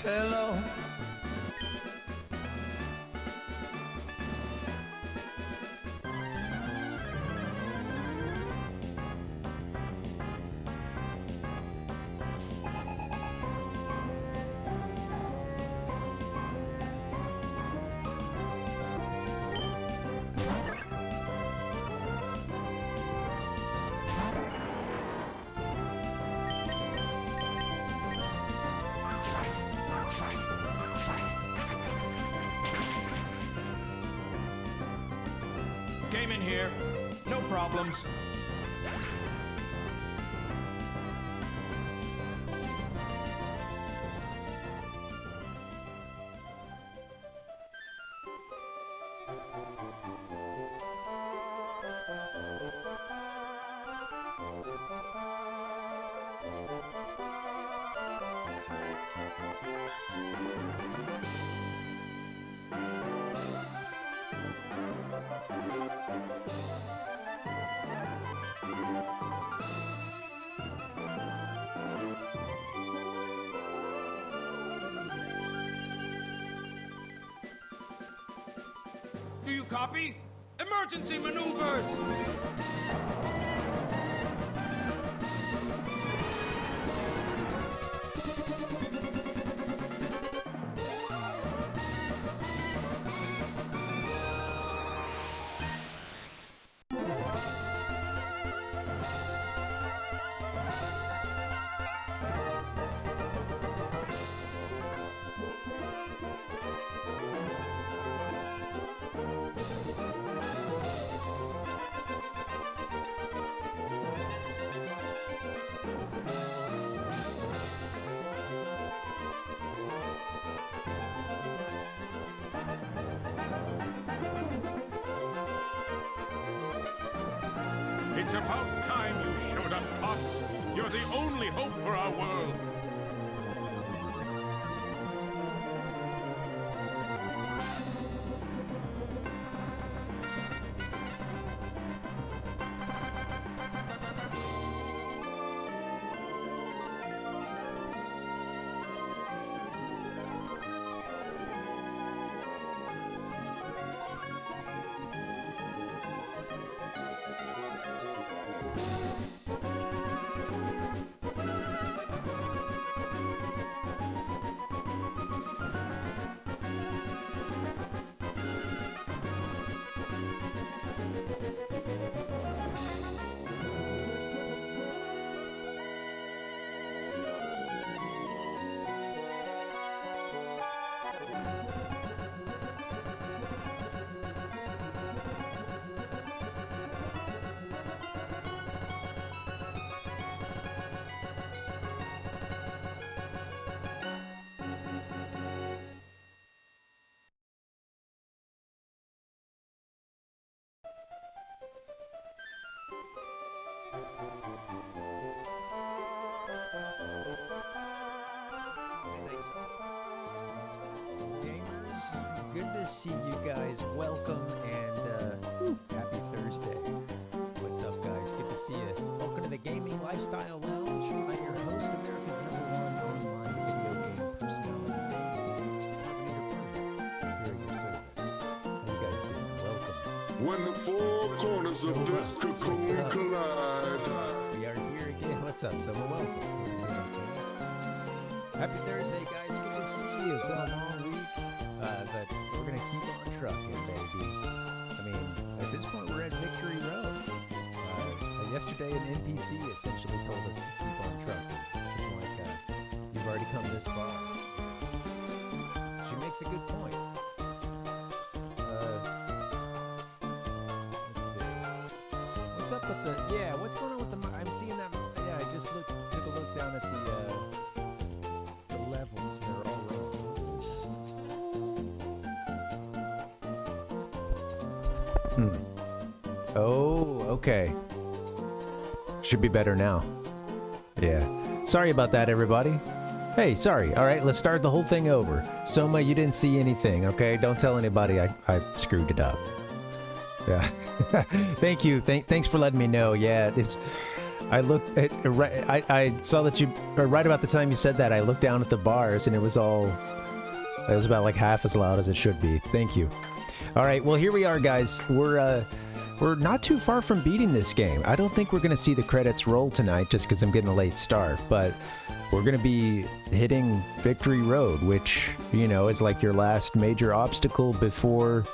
Hello. Came in here. No problems. Do you copy? Emergency maneuvers! It's about time you showed up, Fox. You're the only hope for our world. Good to see you guys. Welcome and happy Thursday. What's up, guys? Good to see you. Welcome to the Gaming Lifestyle Lounge. I'm your host, America's #1 online video game personality. Here at your service. How you guys doing? Welcome. When the four corners of this cocoon collide. We are here again. What's up? So welcome. Happy Thursday, guys. Good to see you. It's been a long week. But we're going to keep on trucking, baby. I mean, at this point, we're at Victory Road. Yesterday, an NPC essentially told us to keep on trucking. Seems like you've already come this far. She makes a good point. Let's see. What's up with the... Yeah, what's going on with the... I'm seeing that... Yeah, I just took a look down at the levels. They're all wrong. Oh, okay. Should be better now. Yeah. Sorry about that, everybody. Hey, sorry. All right, let's start the whole thing over. Soma, you didn't see anything, okay? Don't tell anybody I screwed it up. Yeah. Thank you. Thanks for letting me know. Yeah, I looked at I saw that you right about the time you said that. I looked down at the bars and it was about like half as loud as it should be. Thank you. All right, well here we are, guys. We're not too far from beating this game. I don't think we're gonna see the credits roll tonight just because I'm getting a late start, but we're gonna be hitting Victory Road, which, you know, is like your last major obstacle before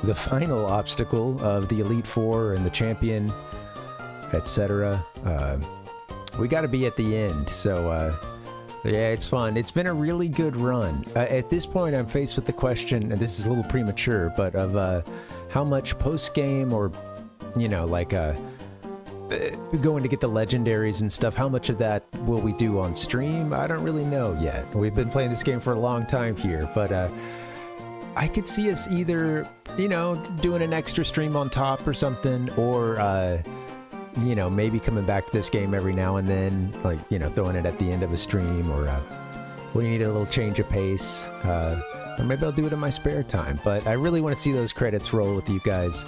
the final obstacle of the Elite Four and the champion, etc. We got to be at the end, so yeah, it's fun. It's been a really good run. At this point, I'm faced with the question, and this is a little premature, but of how much post-game or, you know, like going to get the legendaries and stuff, how much of that will we do on stream? I don't really know yet. We've been playing this game for a long time here, but I could see us either, you know, doing an extra stream on top or something, or you know, maybe coming back to this game every now and then, like, you know, throwing it at the end of a stream, or we need a little change of pace, or maybe I'll do it in my spare time. But I really want to see those credits roll with you guys.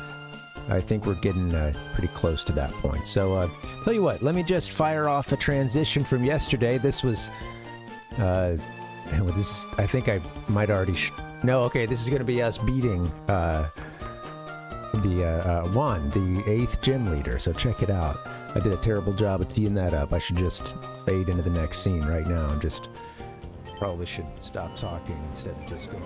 I think we're getting pretty close to that point. So, tell you what, let me just fire off a transition from yesterday. This was, I think I might already, no, okay, this is going to be us beating, Hoenn, the 8th gym leader, so check it out. I did a terrible job of teeing that up. I should just fade into the next scene right now and just probably should stop talking instead of just going.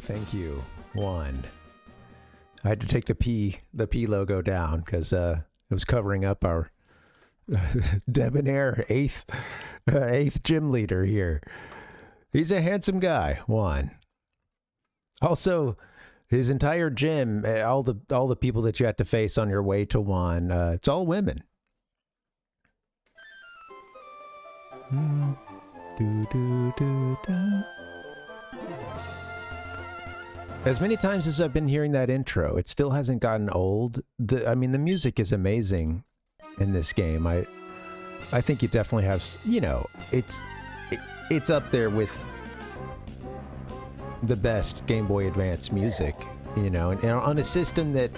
Thank you, Hoenn. I had to take the P logo down because it was covering up our debonair eighth gym leader here. He's a handsome guy, Hoenn. Also, his entire gym, all the people that you had to face on your way to Hoenn, it's all women. As many times as I've been hearing that intro, it still hasn't gotten old. I mean, the music is amazing in this game. I think you definitely have, you know, it's up there with the best Game Boy Advance music, you know, and on a system that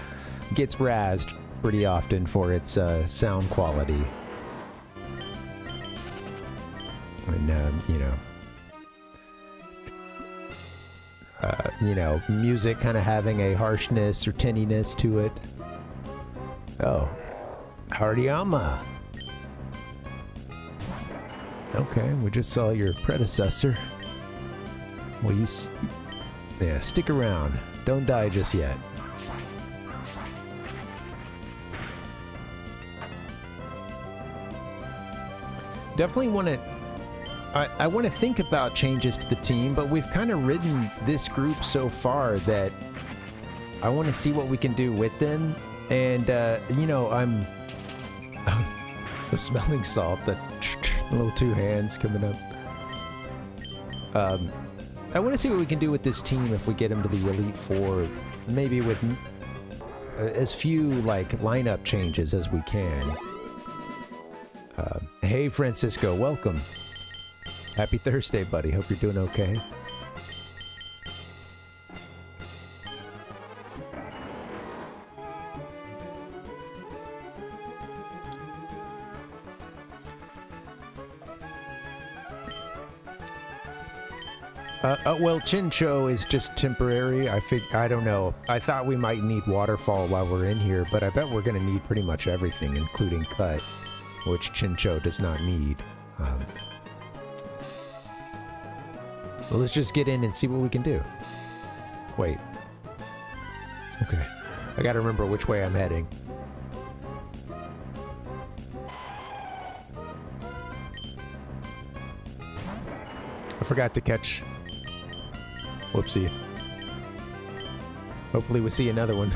gets razzed pretty often for its sound quality. And, you know, music kind of having a harshness or tinniness to it. Oh, Hariyama. Okay, we just saw your predecessor. Well, yeah, stick around. Don't die just yet. Definitely want to... I want to think about changes to the team, but we've kind of ridden this group so far that I want to see what we can do with them. And, you know, I'm... the smelling salt, the little two hands coming up. I want to see what we can do with this team if we get them to the Elite Four, maybe with as few, like, lineup changes as we can. Hey, Francisco, welcome. Happy Thursday, buddy. Hope you're doing okay. Well, Chincho is just temporary. I don't know. I thought we might need Waterfall while we're in here, but I bet we're going to need pretty much everything, including Cut, which Chincho does not need. Well, let's just get in and see what we can do. Wait. Okay. I gotta remember which way I'm heading. forgot to catch. Whoopsie. Hopefully we see another one.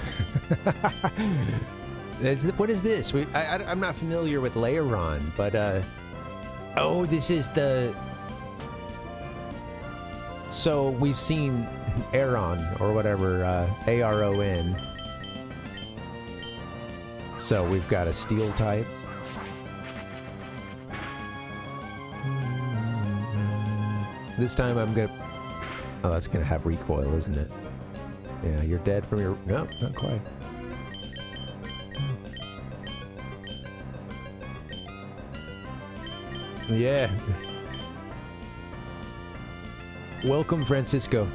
What is this? I'm not familiar with Layeron, but oh, this is the... So we've seen Aron, or whatever, A-R-O-N. So we've got a steel type. This time I'm gonna... Oh, that's gonna have recoil, isn't it? Yeah, you're dead from your... No, not quite. Yeah. Welcome, Francisco.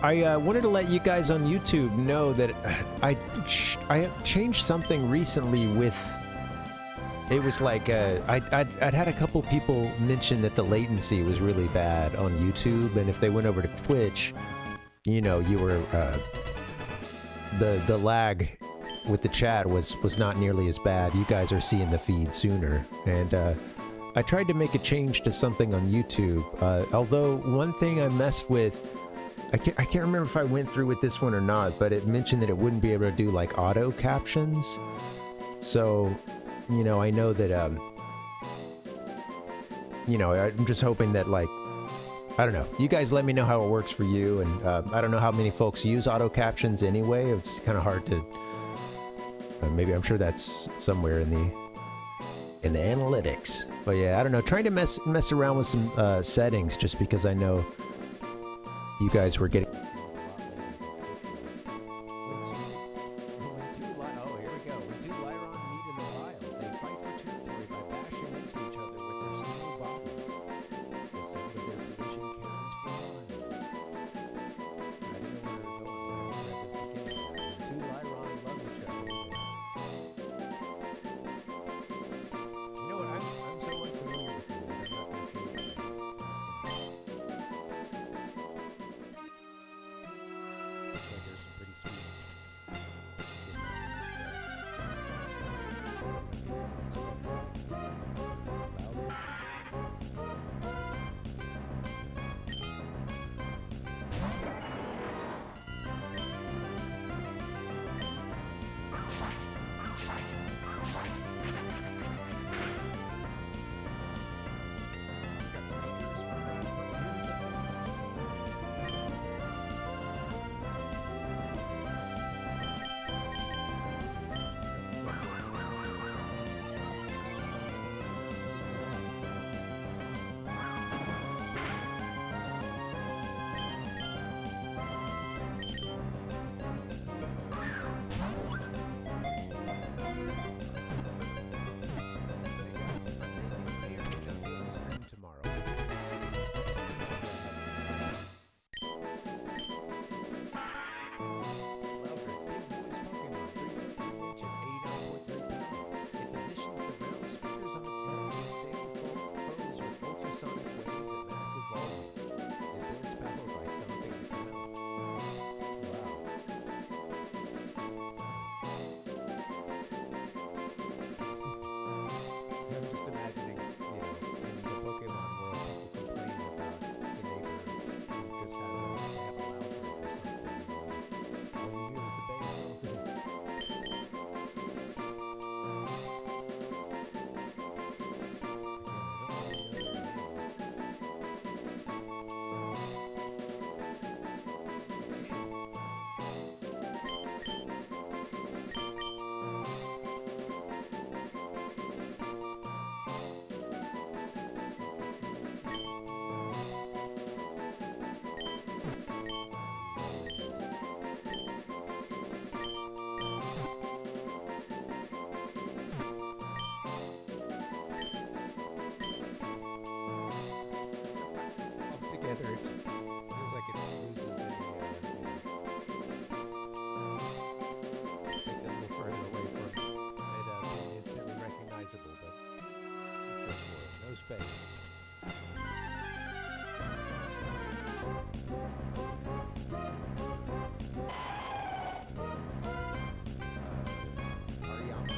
I wanted to let you guys on YouTube know that I changed something recently with... It was like, I'd had a couple people mention that the latency was really bad on YouTube, and if they went over to Twitch, you know, you were... the lag with the chat was not nearly as bad. You guys are seeing the feed sooner, and I tried to make a change to something on YouTube, although one thing I messed with... I can't remember if I went through with this one or not, but it mentioned that it wouldn't be able to do, like, auto captions. So, you know, I know that, you know, I'm just hoping that, like, I don't know. You guys let me know how it works for you, and I don't know how many folks use auto captions anyway. It's kind of hard to... maybe I'm sure that's somewhere in the analytics. But yeah, I don't know. Trying to mess around with some settings just because I know you guys were getting... Oh, here we go. When two Lyron meet in the wild, they fight for territory by bashing into each other with their steel bodies. The sound of their collision carries for miles. I didn't know where we were going at the beginning. When two Lyron love each other. You know what? I'm so unfamiliar with them that I'm not going to show you. There's some pretty sweet. I'm just imagining, you know, in the Pokemon world, people complain about the neighbor who just has a loud or something. All you hear is the bass all day. Altogether, it just feels like it loses any, takes it a little further away from it being instantly recognizable, but let's go for it. No space. Ariyama.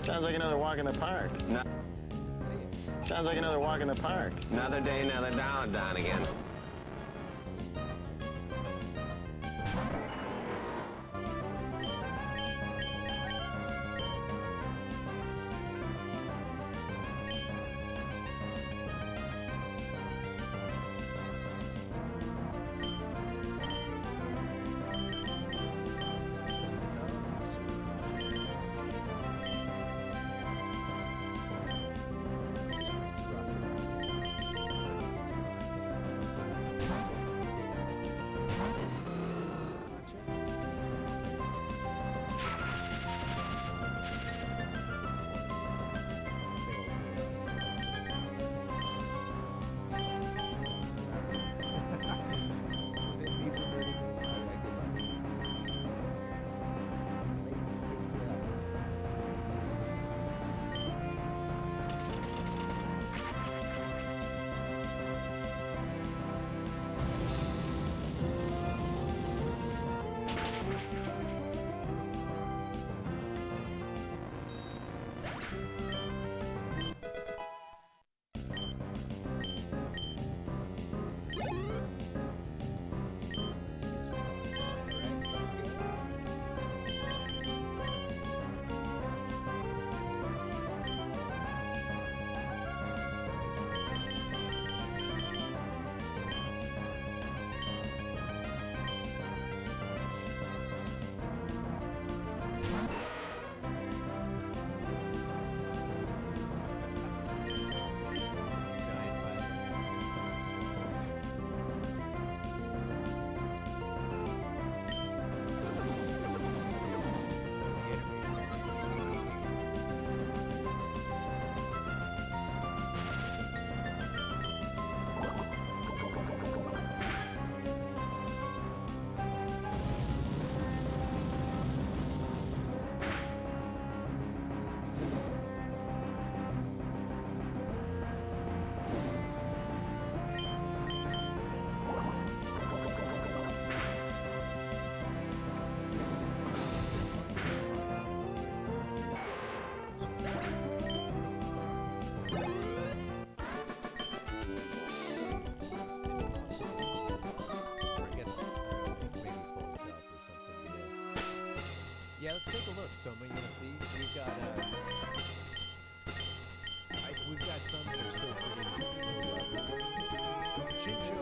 Sounds like another walk in the park. No. Sounds like another walk in the park. Another day, another dollar, Don again. Yeah, let's take a look. So, you want to see? We've got we've got some that are still pretty Chincho.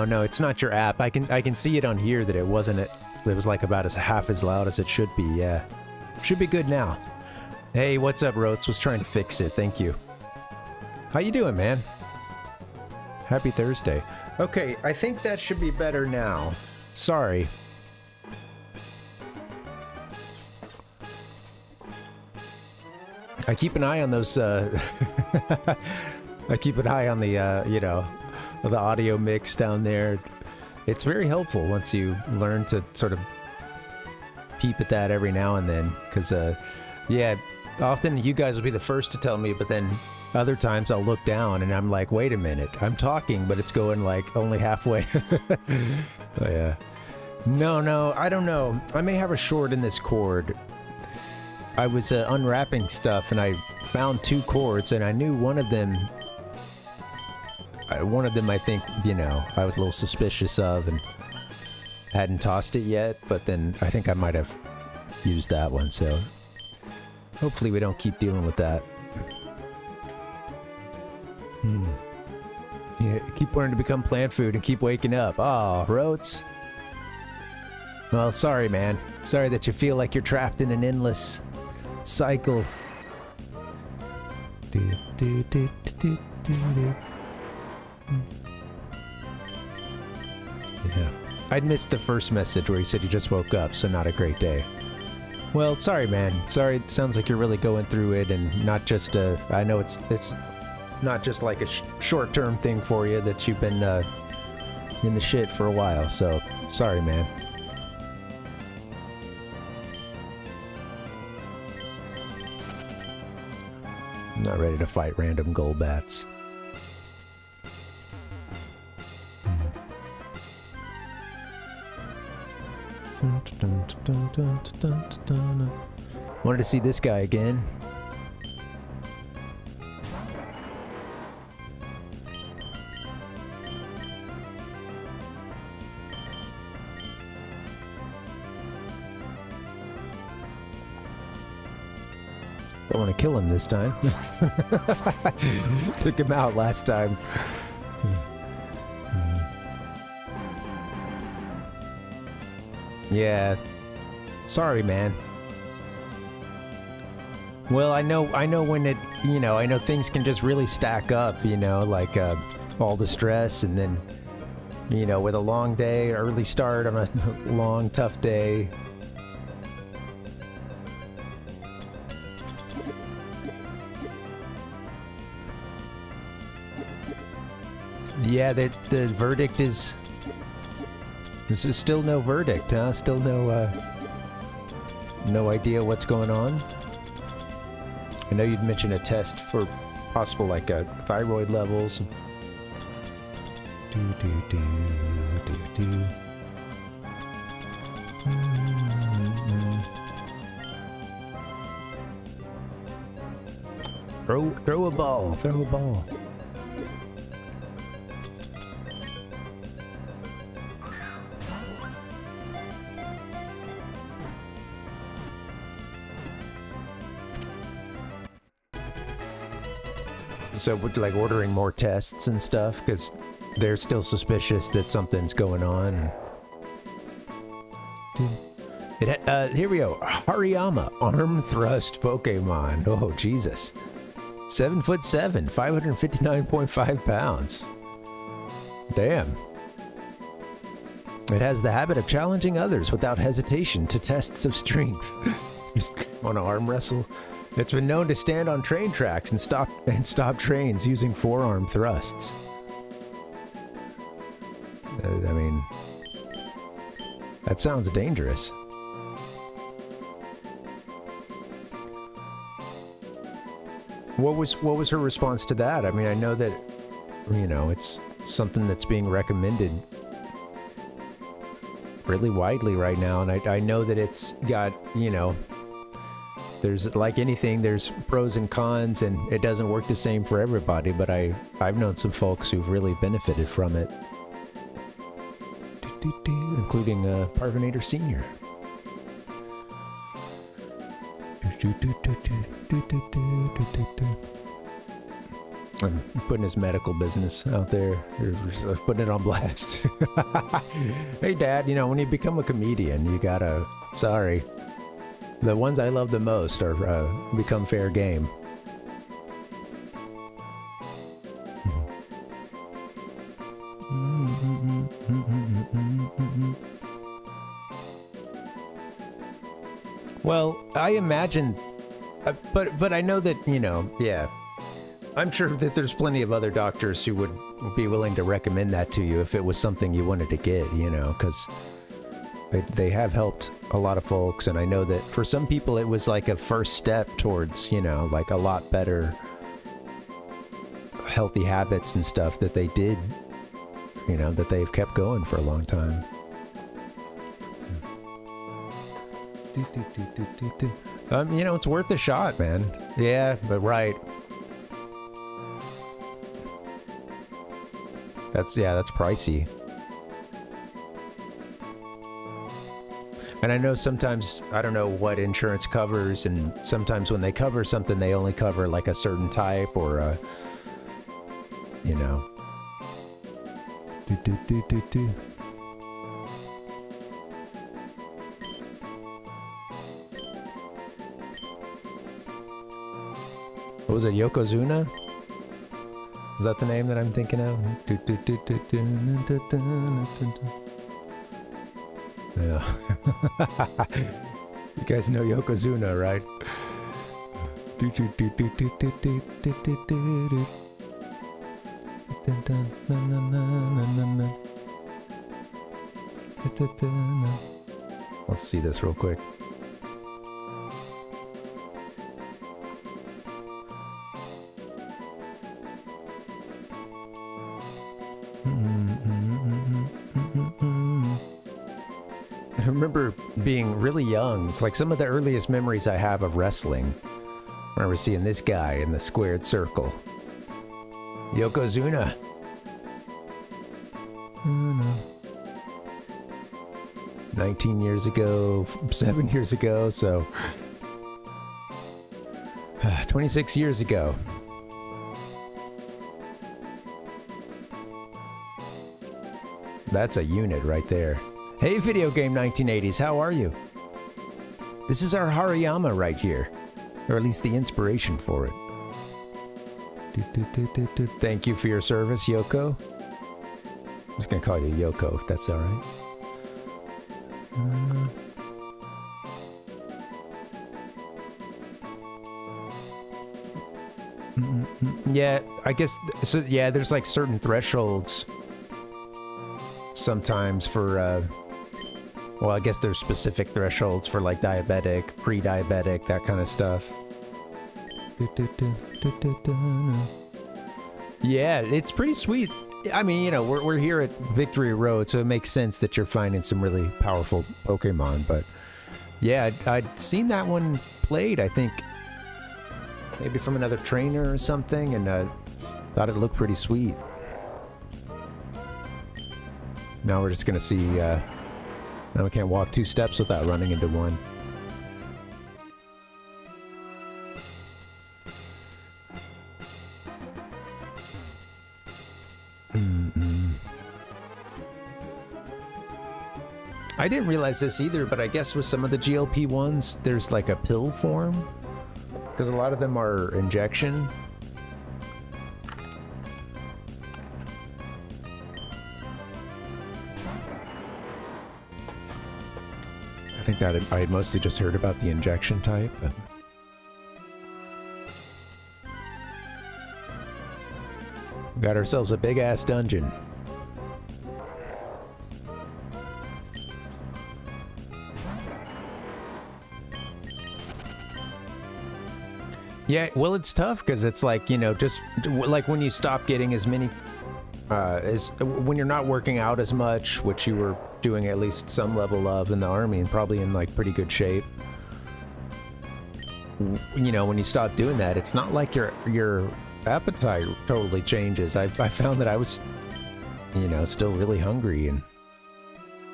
No, it's not your app. I can see it on here that it wasn't it. It was like about half as loud as it should be. Yeah, should be good now. Hey, what's up, Rotes? Was trying to fix it. Thank you. How you doing, man? Happy Thursday. Okay, I think that should be better now. Sorry. I keep an eye on those. I keep an eye on the you know, the audio mix down there. It's very helpful once you learn to sort of peep at that every now and then, because yeah, often you guys will be the first to tell me, but then other times I'll look down and I'm like, wait a minute, I'm talking, but it's going like only halfway. Oh, yeah. No, I don't know. I may have a short in this cord. I was unwrapping stuff and I found 2 cords, and I knew one of them I think, you know, I was a little suspicious of and hadn't tossed it yet, but then I think I might have use that one, so hopefully we don't keep dealing with that. Yeah, keep learning to become plant food and keep waking up. Aw, Rotes. Well, sorry, man. Sorry that you feel like you're trapped in an endless cycle. Yeah. I'd missed the first message where he said he just woke up, so not a great day. Well, sorry, man. Sorry, it sounds like you're really going through it, and not just I know it's not just like a short-term thing for you that you've been in the shit for a while, so sorry, man. I'm not ready to fight random Golbats. Wanted to see this guy again. Don't want to kill him this time. Took him out last time. Yeah. Sorry, man. Well, I know when it, you know, I know things can just really stack up, you know, like all the stress, and then, you know, with a long day, early start on a long, tough day. Yeah, the verdict is... There's still no verdict, huh? Still no idea what's going on. I know you'd mentioned a test for possible, like, thyroid levels. Throw a ball. Throw a ball. So, like, ordering more tests and stuff, because they're still suspicious that something's going on. Here we go. Hariyama, arm thrust Pokemon. Oh, Jesus. 7'7", 559.5 pounds. Damn. It has the habit of challenging others without hesitation to tests of strength. Just want to arm wrestle? It's been known to stand on train tracks and stop trains using forearm thrusts. I mean, that sounds dangerous. What was her response to that? I mean, I know that, you know, it's something that's being recommended really widely right now, and I know that it's got, you know, there's, like anything, there's pros and cons, and it doesn't work the same for everybody, but I've known some folks who've really benefited from it. Including Parvinator Sr. I'm putting his medical business out there. Putting it on blast. Hey, Dad, you know, when you become a comedian, you gotta... Sorry. The ones I love the most are become fair game. Well, I imagine, but I know that, you know, yeah. I'm sure that there's plenty of other doctors who would be willing to recommend that to you if it was something you wanted to get, you know, because they have helped a lot of folks, and I know that for some people it was like a first step towards, you know, like a lot better healthy habits and stuff that they did, you know, that they've kept going for a long time. You know, it's worth a shot, man. Yeah, but right. That's pricey. And I know sometimes, I don't know what insurance covers, and sometimes when they cover something, they only cover like a certain type or a, you know. What was it, Yokozuna? Is that the name that I'm thinking of? Yeah. You guys know Yokozuna, right? Let's see this real quick. I remember being really young. It's like some of the earliest memories I have of wrestling. I remember seeing this guy in the squared circle. Yokozuna. 19 years ago, 7 years ago, so 26 years ago. That's a unit right there. Hey, Video Game 1980s, how are you? This is our Hariyama right here. Or at least the inspiration for it. Thank you for your service, Yoko. I'm just gonna call you Yoko, if that's alright. Yeah, I guess, so yeah, there's like certain thresholds sometimes for, well, I guess there's specific thresholds for like diabetic, pre-diabetic, that kind of stuff. Yeah, it's pretty sweet. I mean, you know, we're here at Victory Road, so it makes sense that you're finding some really powerful Pokemon, but yeah, I'd seen that one played, I think, maybe from another trainer or something, and thought it looked pretty sweet. Now we're just gonna see, now we can't walk 2 steps without running into one. I didn't realize this either, but I guess with some of the GLP ones, there's like a pill form, because a lot of them are injection. I think that I had mostly just heard about the injection type, but we got ourselves a big ass dungeon. Yeah, well, it's tough because it's like, you know, just like when you stop getting as many, when you're not working out as much, which you were doing at least some level of in the army and probably in like pretty good shape. You know, when you stop doing that, it's not like your appetite totally changes. I found that I was, you know, still really hungry, and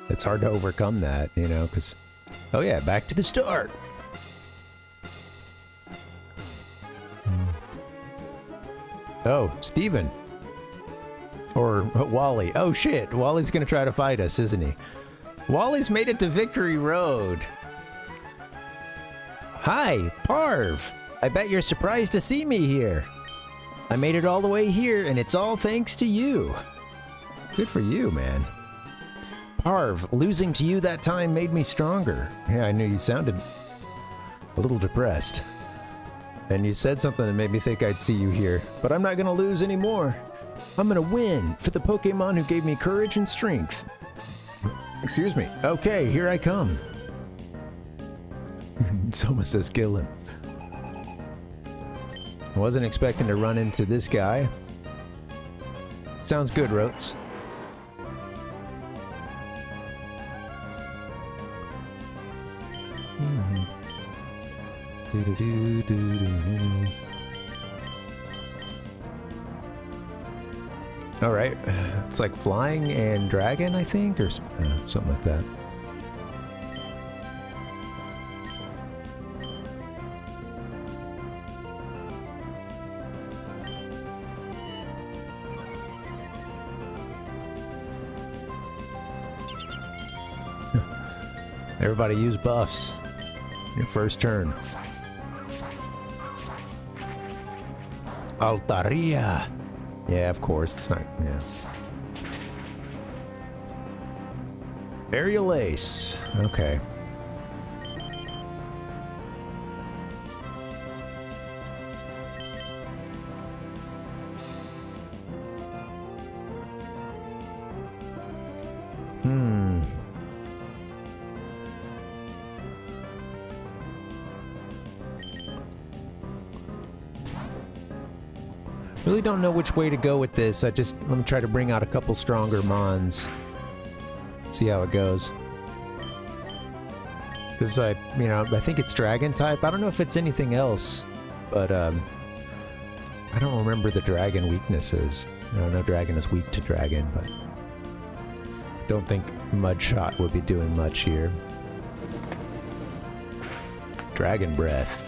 it's hard to overcome that, you know, because, oh yeah, back to the start. Oh, Steven. Or Wally. Oh shit, Wally's gonna try to fight us, isn't he? Wally's made it to Victory Road. Hi, Parv. I bet you're surprised to see me here. I made it all the way here, and it's all thanks to you. Good for you, man. Parv, losing to you that time made me stronger. Yeah, I knew you sounded a little depressed. And you said something that made me think I'd see you here. But I'm not gonna lose anymore. I'm gonna win for the Pokemon who gave me courage and strength. Excuse me. Okay, here I come. Soma says kill him. I wasn't expecting to run into this guy. Sounds good, Rotes. All right, it's like flying and dragon, I think, or something like that. Everybody use buffs. Your first turn. Altaria. Yeah, of course. It's not. Yeah. Aerial Ace. Okay. Really don't know which way to go with this. Let me try to bring out a couple stronger mons. See how it goes. Because I think it's dragon type. I don't know if it's anything else, but I don't remember the dragon weaknesses. I know dragon is weak to dragon, but don't think Mudshot would be doing much here. Dragon breath.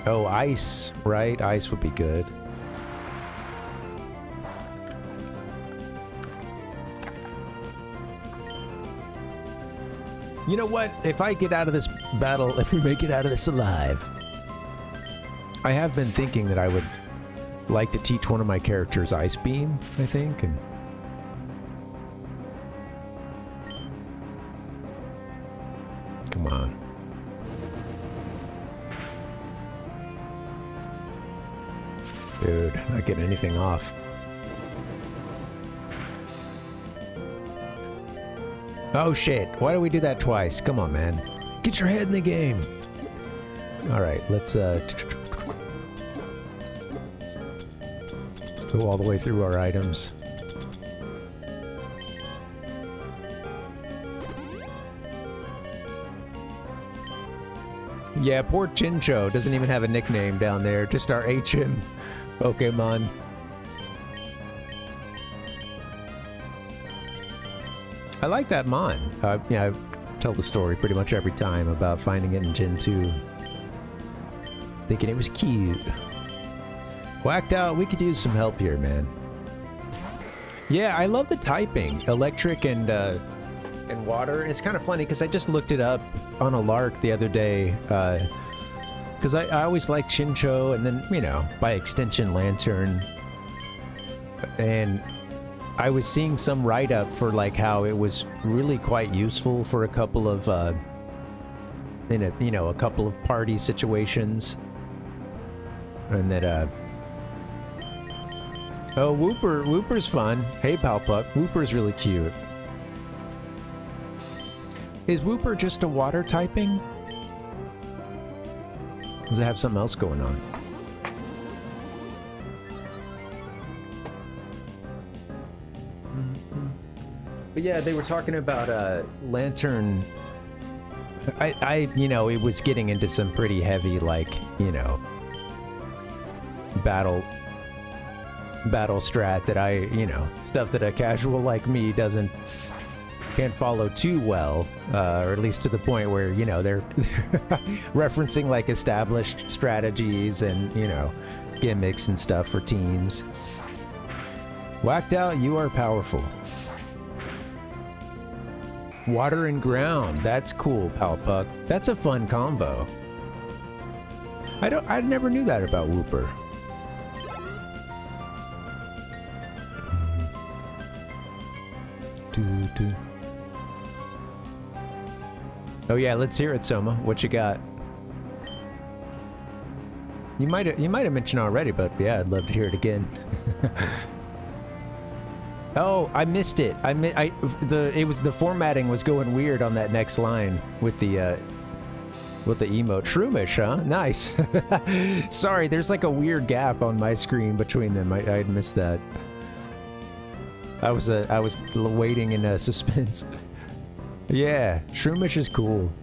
Oh, ice, right? Ice would be good. You know what? If I get out of this battle, if we make it out of this alive, I have been thinking that I would like to teach one of my characters Ice Beam, I think, and... Come on. Dude, not getting anything off. Oh shit, why do we do that twice? Come on, man. Get your head in the game! Alright, let's go all the way through our items. Yeah, poor Chincho doesn't even have a nickname down there, just our HM Pokemon. I like that mon. Yeah, I tell the story pretty much every time about finding it in Gen 2. Thinking it was cute. Whacked out, we could use some help here, man. Yeah, I love the typing. Electric and water. It's kind of funny because I just looked it up on a lark the other day. Because I always liked Chincho and then, you know, by extension Lantern. And I was seeing some write-up for like how it was really quite useful for a couple of a couple of party situations, and that oh, Wooper's fun. Hey Palpuck, Wooper's really cute. Is Wooper just a water typing? Does it have something else going on? But yeah, they were talking about Lantern. It was getting into some pretty heavy, like, battle strat that stuff that a casual like me can't follow too well, or at least to the point where, they're referencing like established strategies and, gimmicks and stuff for teams. Whacked out, you are powerful. Water and ground. That's cool, Palpuck. That's a fun combo. I never knew that about Wooper. Oh yeah, let's hear it, Soma. What you got? You might have mentioned already, but yeah, I'd love to hear it again. Oh, I missed it. The formatting was going weird on that next line with the emote. Shroomish, huh? Nice. Sorry, there's like a weird gap on my screen between them. I missed that. I was waiting in suspense. Yeah, Shroomish is cool.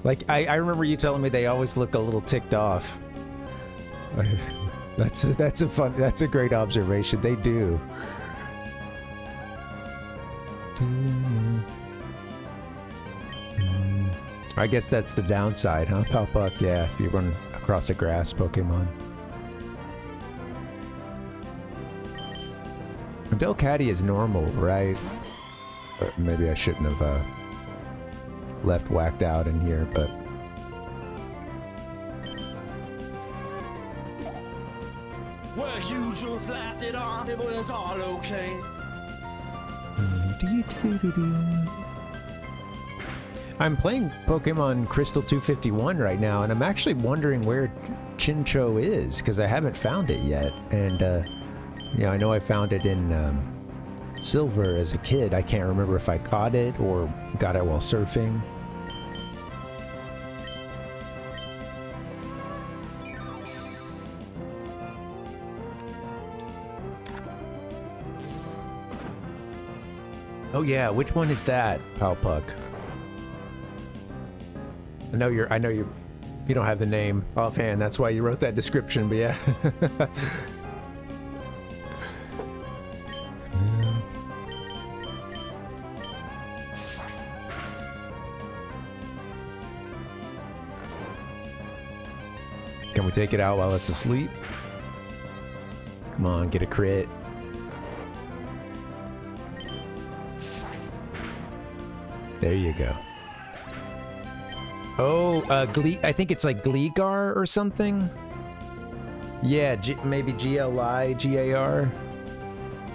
Like I remember you telling me they always look a little ticked off. That's a great observation. They do. I guess that's the downside, huh, Palpuck? Yeah, if you run across a grass Pokemon. Delcatty is normal, right? Maybe I shouldn't have left whacked out in here, but Well, you just laughed it off, it was all okay. I'm playing Pokemon Crystal 251 right now, and I'm actually wondering where Chinchou is, because I haven't found it yet. And, you know, I know I found it in Silver as a kid. I can't remember if I caught it or got it while surfing. Oh yeah, which one is that, Palpuck? I know you don't have the name offhand. That's why you wrote that description. But yeah. Can we take it out while it's asleep? Come on, get a crit. There you go. Oh, I think it's like Gligar or something. Yeah, maybe Gligar.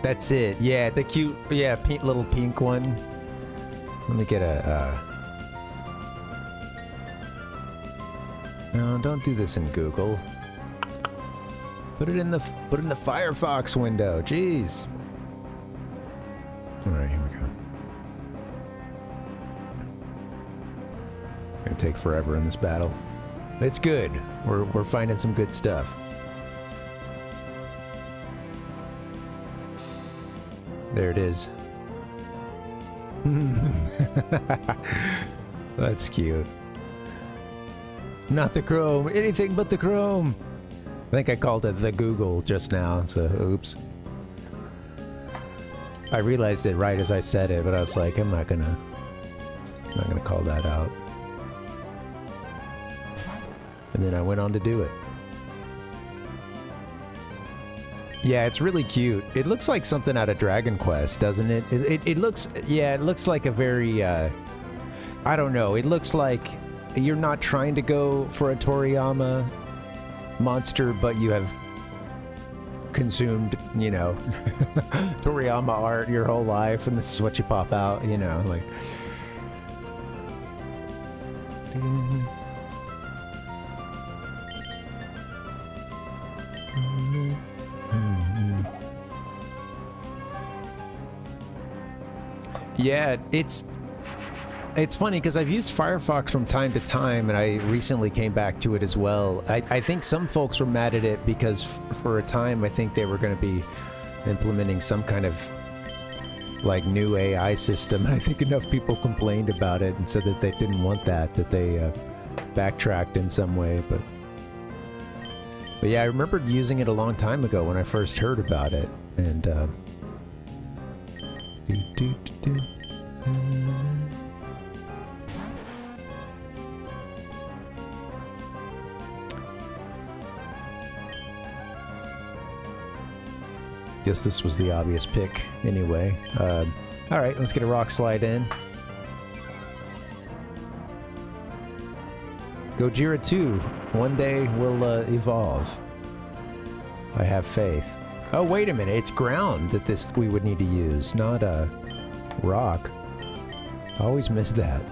That's it. Yeah, the cute, yeah, little pink one. Let me get a. No, don't do this in Google. Put it in the Firefox window. Jeez. All right, here we go. Gonna take forever in this battle. It's good. We're finding some good stuff. There it is. That's cute. Not the Chrome. Anything but the Chrome. I think I called it the Google just now, so oops. I realized it right as I said it, but I was like, I'm not gonna call that out. And then I went on to do it. Yeah, it's really cute. It looks like something out of Dragon Quest, doesn't it? It looks, yeah, it looks like a very, I don't know. It looks like you're not trying to go for a Toriyama monster, but you have consumed, you know, Toriyama art your whole life, and this is what you pop out, you know, like. Yeah, it's funny because I've used Firefox from time to time, and I recently came back to it as well. I think some folks were mad at it because for a time I think they were going to be implementing some kind of like new AI system. I think enough people complained about it and said that they didn't want that they backtracked in some way. But yeah, I remember using it a long time ago when I first heard about it, and guess this was the obvious pick anyway. Alright, let's get a rock slide in. Gojira 2, one day will evolve. I have faith. Oh, wait a minute, it's ground that we would need to use, not rock. I always miss that.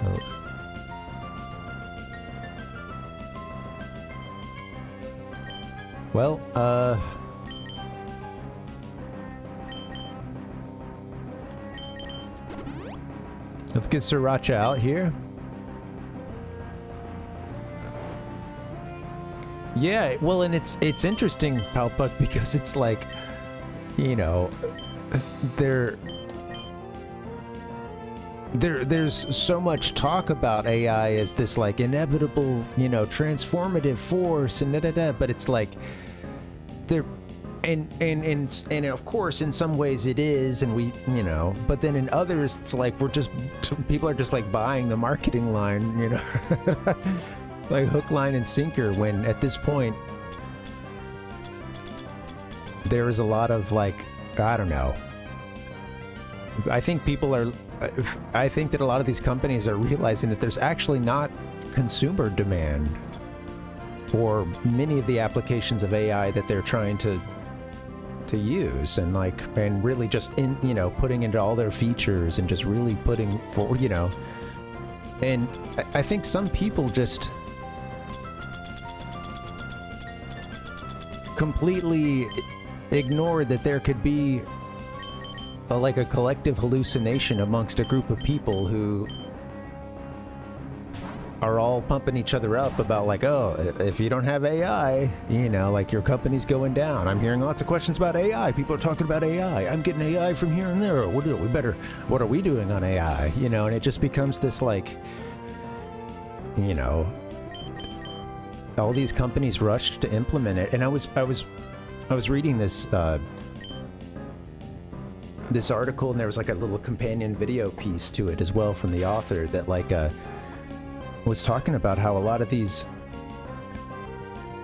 Oh. Well, let's get Sriracha out here. Yeah, well, and it's interesting, Palpuck, because it's like, you know, there's so much talk about AI as this like inevitable, you know, transformative force and da-da-da, but it's like and of course in some ways it is, and we, you know, but then in others it's like people are just like buying the marketing line, you know. Like hook, line, and sinker, when at this point there is a lot of like I don't know. I think people are, I think that a lot of these companies are realizing that there's actually not consumer demand for many of the applications of AI that they're trying to use, and like, and really just in, you know, putting into all their features and just really putting for, you know, and I think some people just completely ignore that there could be like a collective hallucination amongst a group of people who are all pumping each other up about like, oh, if you don't have AI, you know, like your company's going down. I'm hearing lots of questions about AI. People are talking about AI. I'm getting AI from here and there. What are we doing on AI? You know, and it just becomes this like, you know, all these companies rushed to implement it. And I was reading this this article, and there was like a little companion video piece to it as well from the author that like was talking about how a lot of these,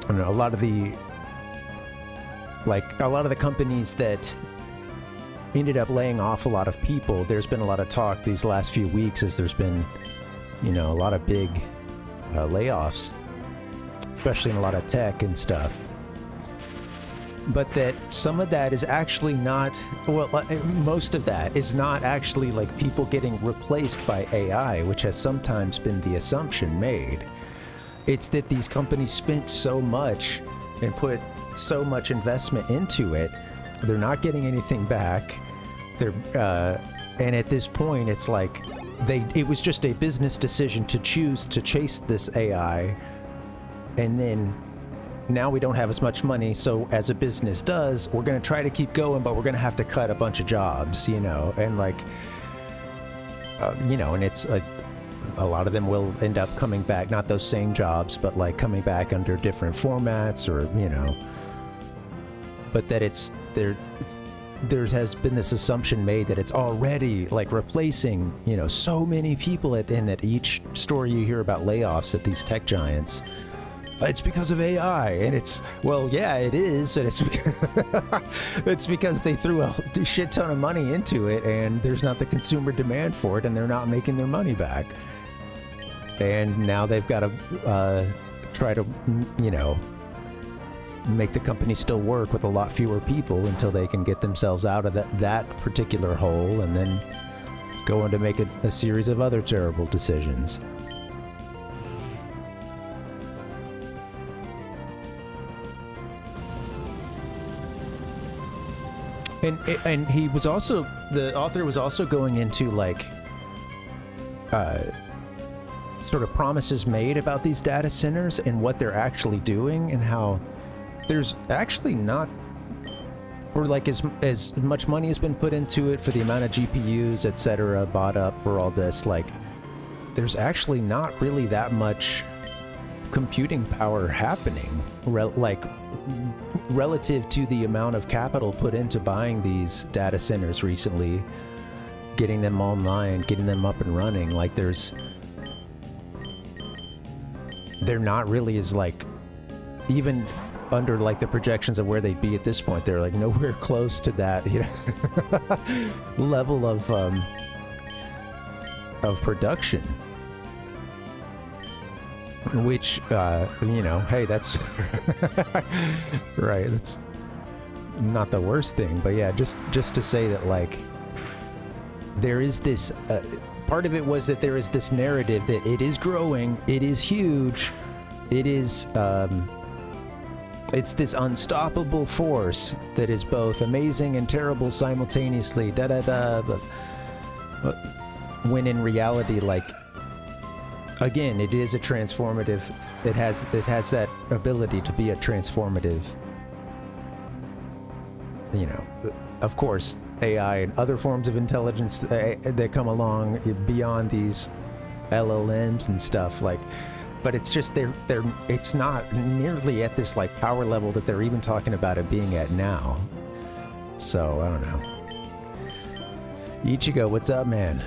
I don't know, a lot of the companies that ended up laying off a lot of people, there's been a lot of talk these last few weeks as there's been, you know, a lot of big layoffs, especially in a lot of tech and stuff. But that some of that is actually not, well, most of that is not actually like people getting replaced by AI, which has sometimes been the assumption made. It's that these companies spent so much and put so much investment into it, they're not getting anything back. They're, and at this point, it's like it was just a business decision to choose to chase this AI, and then now we don't have as much money, so as a business does, we're going to try to keep going, but we're going to have to cut a bunch of jobs, you know, and like, you know, and it's a lot of them will end up coming back, not those same jobs, but like coming back under different formats, or, you know, but that it's there has been this assumption made that it's already like replacing, you know, so many people and at each story you hear about layoffs at these tech giants, it's because of AI, and it's, well, yeah, it is, and it's because, it's because they threw a shit ton of money into it, and there's not the consumer demand for it, and they're not making their money back. And now they've got to try to, you know, make the company still work with a lot fewer people until they can get themselves out of that particular hole, and then go on to make a series of other terrible decisions. And he was also, the author was also going into like sort of promises made about these data centers and what they're actually doing, and how there's actually not, for like as much money has been put into it, for the amount of GPUs, etc., bought up for all this, like there's actually not really that much computing power happening, relative to the amount of capital put into buying these data centers recently, getting them online, getting them up and running. Like they're not really as like, even under like the projections of where they'd be at this point, they're like nowhere close to that, you know, level of production. Which, you know, hey, that's right. That's not the worst thing, but yeah, just to say that like there is this part of it was that there is this narrative that it is growing, it is huge, it is it's this unstoppable force that is both amazing and terrible simultaneously. But when in reality, like, again, it is a transformative, it has that ability to be a transformative, you know, of course, AI and other forms of intelligence that come along beyond these LLMs and stuff, like, but it's just it's not nearly at this like power level that they're even talking about it being at now. So I don't know. Ichigo, what's up, man?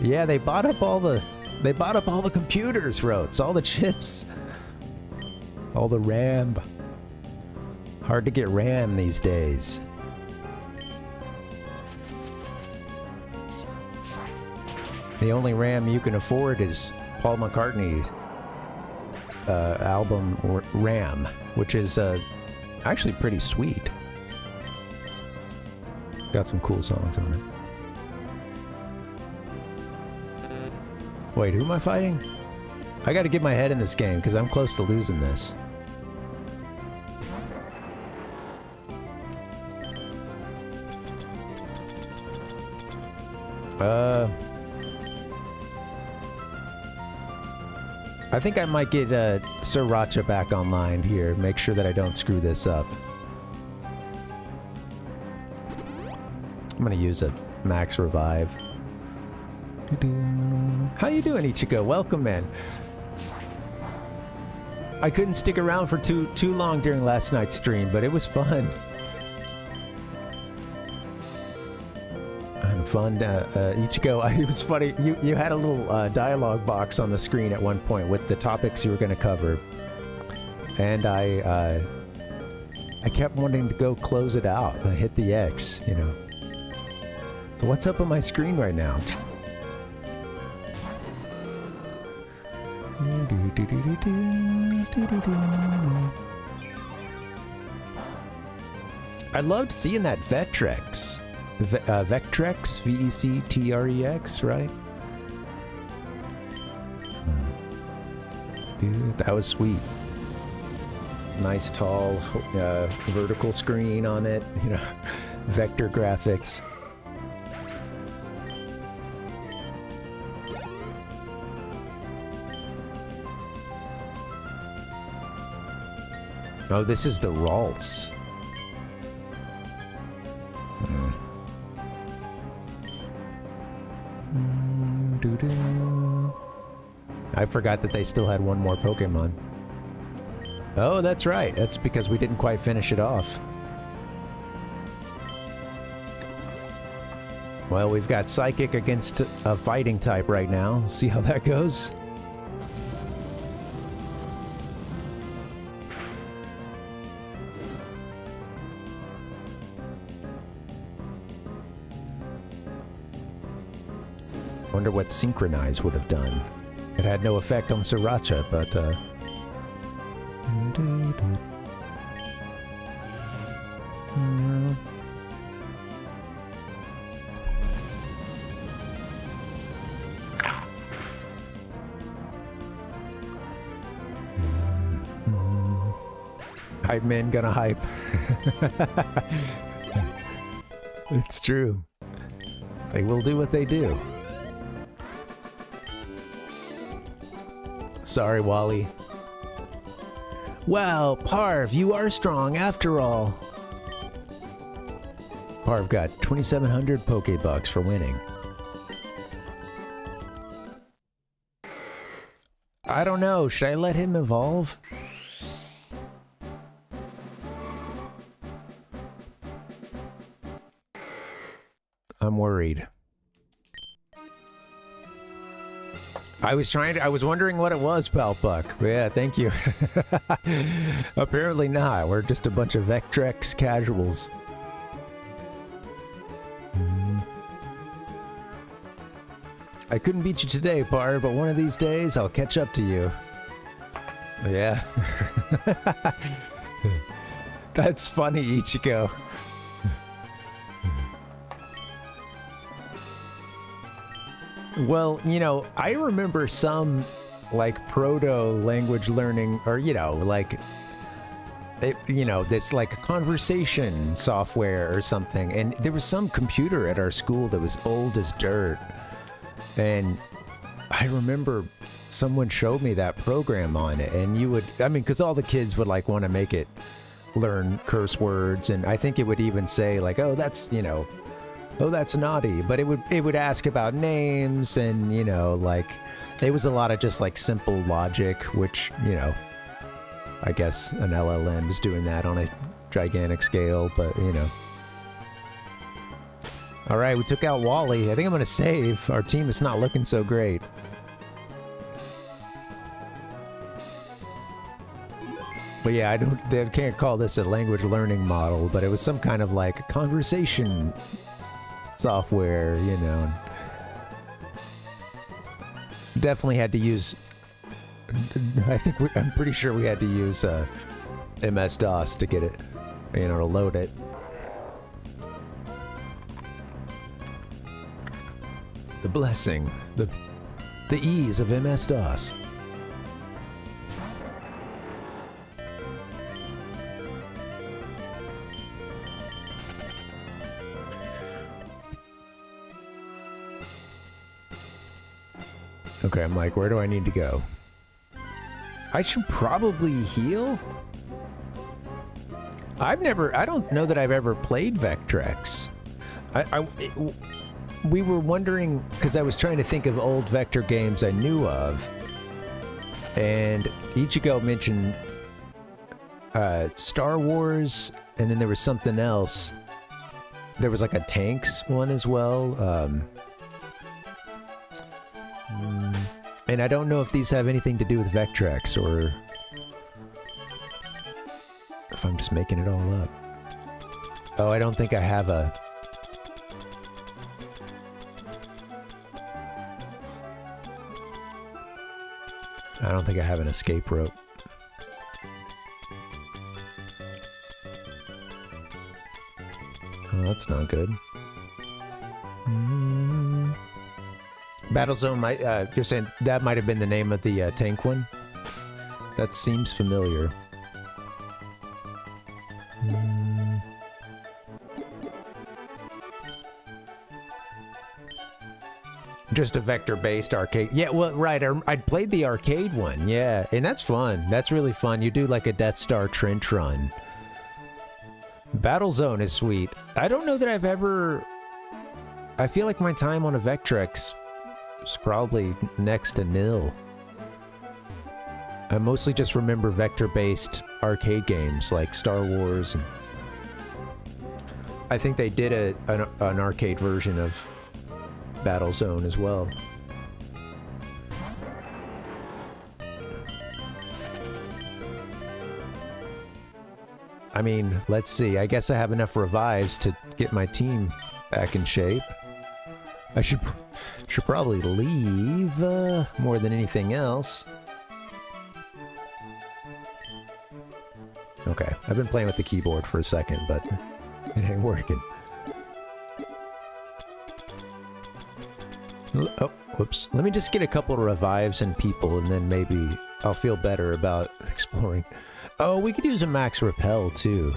Yeah, they bought up all the computers, Rotes, all the chips, all the RAM. Hard to get RAM these days. The only RAM you can afford is Paul McCartney's album RAM, which is actually pretty sweet. Got some cool songs on it. Wait, who am I fighting? I gotta get my head in this game because I'm close to losing this. I think I might get Sriracha back online here. Make sure that I don't screw this up. I'm gonna use a max revive. How you doing, Ichigo? Welcome, man. I couldn't stick around for too long during last night's stream, but it was fun. And fun, Ichigo. It was funny. You had a little dialogue box on the screen at one point with the topics you were going to cover, and I kept wanting to go close it out. I hit the X, you know. So what's up on my screen right now? I loved seeing that Vectrex. Vectrex? V-E-C-T-R-E-X, right? Dude, that was sweet. Nice, tall, vertical screen on it, you know, vector graphics. Oh, this is the Ralts. I forgot that they still had one more Pokemon. Oh, that's right. That's because we didn't quite finish it off. Well, we've got Psychic against a fighting type right now. See how that goes? Wonder what Synchronize would have done. It had no effect on Sriracha, but hype men gonna hype. It's true. They will do what they do. Sorry, Wally. Wow, Parv, you are strong after all. Parv got 2,700 Pokebucks for winning. I don't know. Should I let him evolve? I'm worried. I was wondering what it was, Palpuck. Yeah, thank you. Apparently not. We're just a bunch of Vectrex casuals. I couldn't beat you today, Par, but one of these days I'll catch up to you. Yeah. That's funny, Ichigo. Well, you know, I remember some, like, proto-language learning, or, you know, like, you know, this, like, conversation software or something, and there was some computer at our school that was old as dirt, and I remember someone showed me that program on it, and you would, I mean, because all the kids would, like, want to make it learn curse words, and I think it would even say, like, oh, that's, you know, oh, that's naughty, but it would ask about names, and, you know, like, it was a lot of just, like, simple logic, which, you know, I guess an LLM is doing that on a gigantic scale, but, you know. Alright, we took out Wally. I think I'm gonna save. Our team is not looking so great. But yeah, they can't call this a language learning model, but it was some kind of, like, conversation software, you know. definitely had to use... I'm pretty sure we had to use MS-DOS to get it, you know, to load it. The blessing, the ease of MS-DOS. Okay, I'm like, where do I need to go? I should probably heal? I don't know that I've ever played Vectrex. We were wondering, because I was trying to think of old Vector games I knew of, and Ichigo mentioned Star Wars, and then there was something else. There was like a tanks one as well. And I don't know if these have anything to do with Vectrex, or if I'm just making it all up. Oh, I don't think I have a... I don't think I have an escape rope. Oh, that's not good. Battlezone, you're saying that might have been the name of the tank one? That seems familiar. Just a vector-based arcade. Yeah, well, right, I'd played the arcade one, yeah, and that's fun. That's really fun. You do like a Death Star trench run. Battlezone is sweet. I don't know that I've ever... I feel like my time on a Vectrex is probably next to nil. I mostly just remember vector-based arcade games like Star Wars. And I think they did an arcade version of Battlezone as well. I mean, let's see. I guess I have enough revives to get my team back in shape. I should probably leave more than anything else. Okay, I've been playing with the keyboard for a second, but it ain't working. Oh, whoops. Let me just get a couple of revives and people, and then maybe I'll feel better about exploring. Oh, we could use a max repel, too.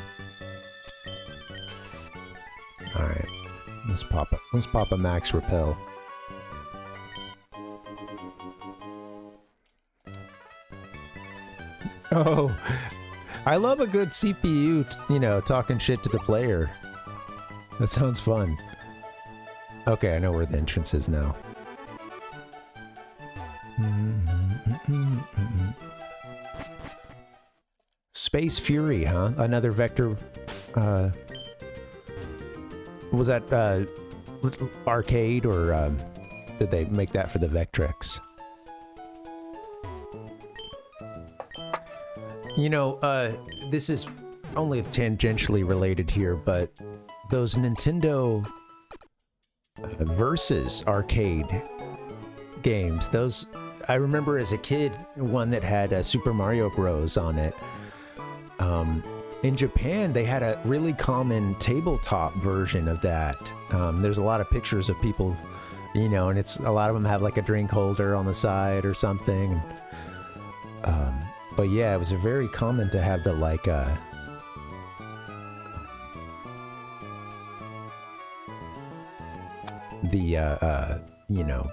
Alright. Let's pop a max repel. Oh, I love a good CPU, you know, talking shit to the player. That sounds fun. Okay, I know where the entrance is now. Space Fury, huh? Another vector, was that, arcade, or, did they make that for the Vectrex? You know, this is only tangentially related here, but those Nintendo Versus arcade games, those, I remember as a kid, one that had Super Mario Bros. On it. In Japan, they had a really common tabletop version of that. There's a lot of pictures of people, you know, and it's a lot of them have like a drink holder on the side or something. But yeah, it was very common to have the like you know,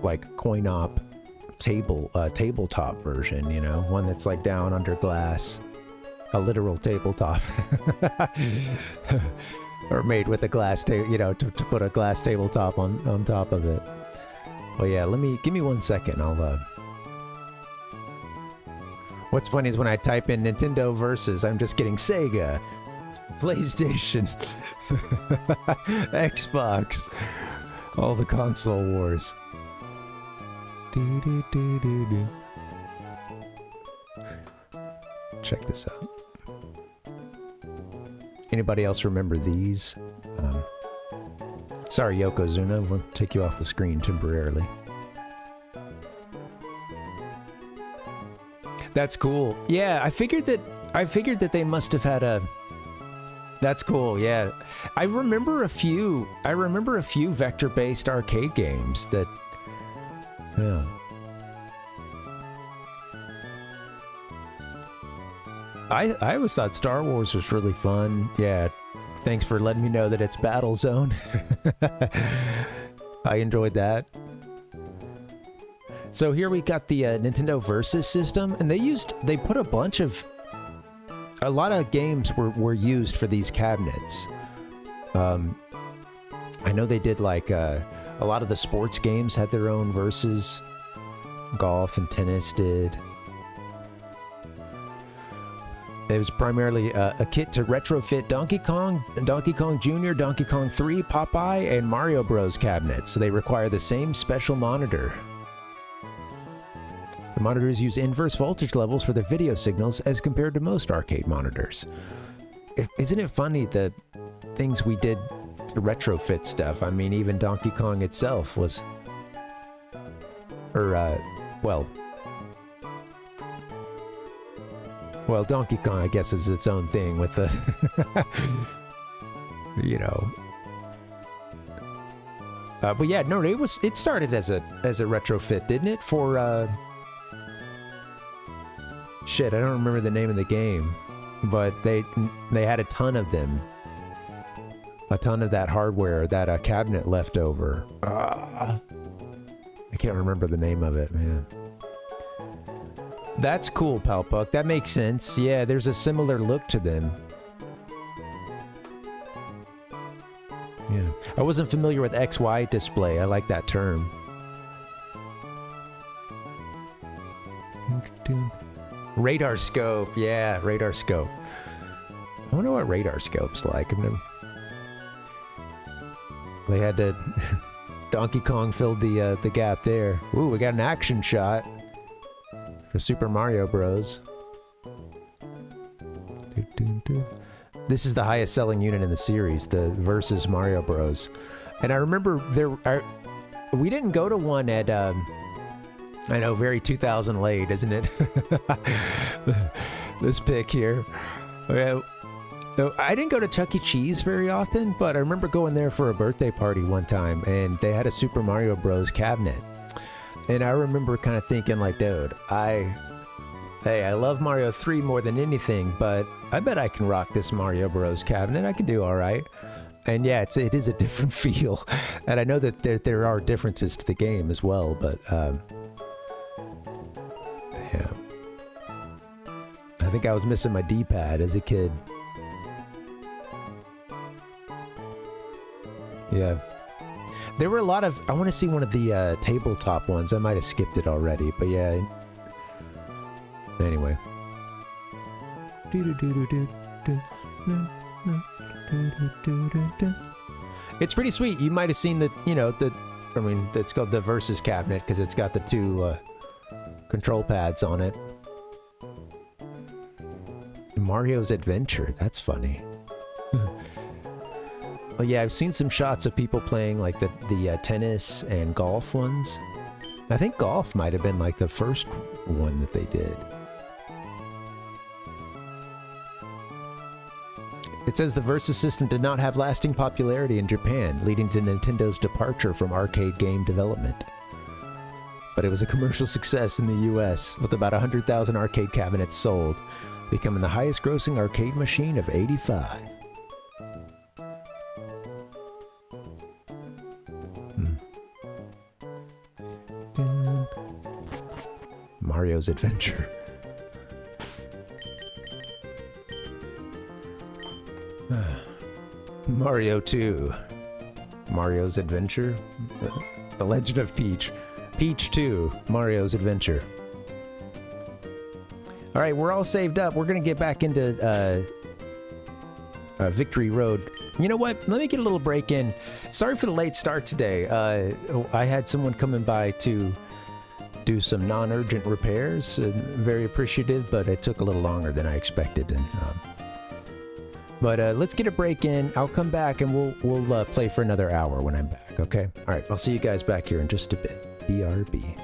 like coin-op tabletop version, you know, one that's like down under glass, a literal tabletop, or made with a glass table, you know, to put a glass tabletop on top of it. Well, yeah, give me 1 second. I'll what's funny is when I type in Nintendo Versus, I'm just getting Sega, PlayStation, Xbox, all the console wars. Check this out. Anybody else remember these? Sorry, Yokozuna. We'll take you off the screen temporarily. That's cool. Yeah, I figured that they must have had a... That's cool, yeah. I remember a few vector-based arcade games that... Yeah. I always thought Star Wars was really fun. Yeah, thanks for letting me know that it's Battlezone. I enjoyed that. So here we got the Nintendo Versus system, and they put a lot of games were used for these cabinets. I know they did like a lot of the sports games had their own Versus. Golf and tennis did. It was primarily a kit to retrofit Donkey Kong Jr., Donkey Kong 3, Popeye, and Mario Bros. Cabinets, so they require the same special monitor. The monitors use inverse voltage levels for their video signals as compared to most arcade monitors. Isn't it funny the things we did to retrofit stuff? I mean, even Donkey Kong itself was... Well, Donkey Kong, I guess, is its own thing with the... you know... but yeah, no, it started as a retrofit, didn't it? For, shit, I don't remember the name of the game. But they had a ton of them. A ton of that hardware, that cabinet left over. I can't remember the name of it, man. That's cool, Palpuck. That makes sense. Yeah, there's a similar look to them. Yeah. I wasn't familiar with XY display. I like that term. Radar scope. Yeah, radar scope. I wonder what radar scope's like. I've never... They had to... Donkey Kong filled the gap there. Ooh, we got an action shot. For Super Mario Bros. This is the highest selling unit in the series, the Versus Mario Bros. And I remember we didn't go to one at, I know, very 2000 late, isn't it? This pic here. I didn't go to Chuck E. Cheese very often, but I remember going there for a birthday party one time, and they had a Super Mario Bros. Cabinet. And I remember kind of thinking like, dude, I love Mario 3 more than anything, but I bet I can rock this Mario Bros. Cabinet. I can do all right. And yeah, it is a different feel. And I know that there are differences to the game as well, but yeah. I think I was missing my D-pad as a kid. Yeah. There were a lot of... I want to see one of the tabletop ones. I might have skipped it already, but yeah. Anyway. It's pretty sweet. You might have seen the, you know, I mean, it's called the Versus cabinet because it's got the two control pads on it. Mario's Adventure. That's funny. Well, yeah, I've seen some shots of people playing like the tennis and golf ones. I think golf might have been like the first one that they did. It says the Versus system did not have lasting popularity in Japan, leading to Nintendo's departure from arcade game development. But it was a commercial success in the US, with about 100,000 arcade cabinets sold, becoming the highest grossing arcade machine of '85. Mario's Adventure. Mario 2. Mario's Adventure. The Legend of Peach. Peach 2. Mario's Adventure. Alright, we're all saved up. We're gonna get back into Victory Road. You know what? Let me get a little break in. Sorry for the late start today. I had someone coming by to do some non-urgent repairs. Very appreciative, but it took a little longer than I expected. And But let's get a break in. I'll come back and we'll play for another hour when I'm back, okay? All right, I'll see you guys back here in just a bit. BRB.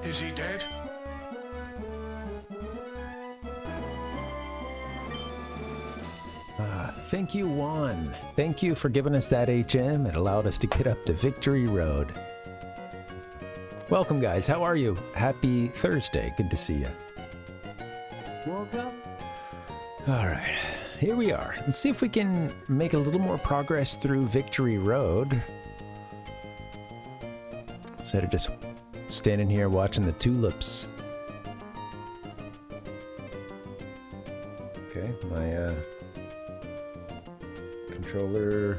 Is he dead? Thank you, Hoenn. Thank you for giving us that HM. It allowed us to get up to Victory Road. Welcome, guys. How are you? Happy Thursday. Good to see you. Welcome. All right. Here we are. Let's see if we can make a little more progress through Victory Road. Instead of just standing here watching the tulips. Okay, my controller.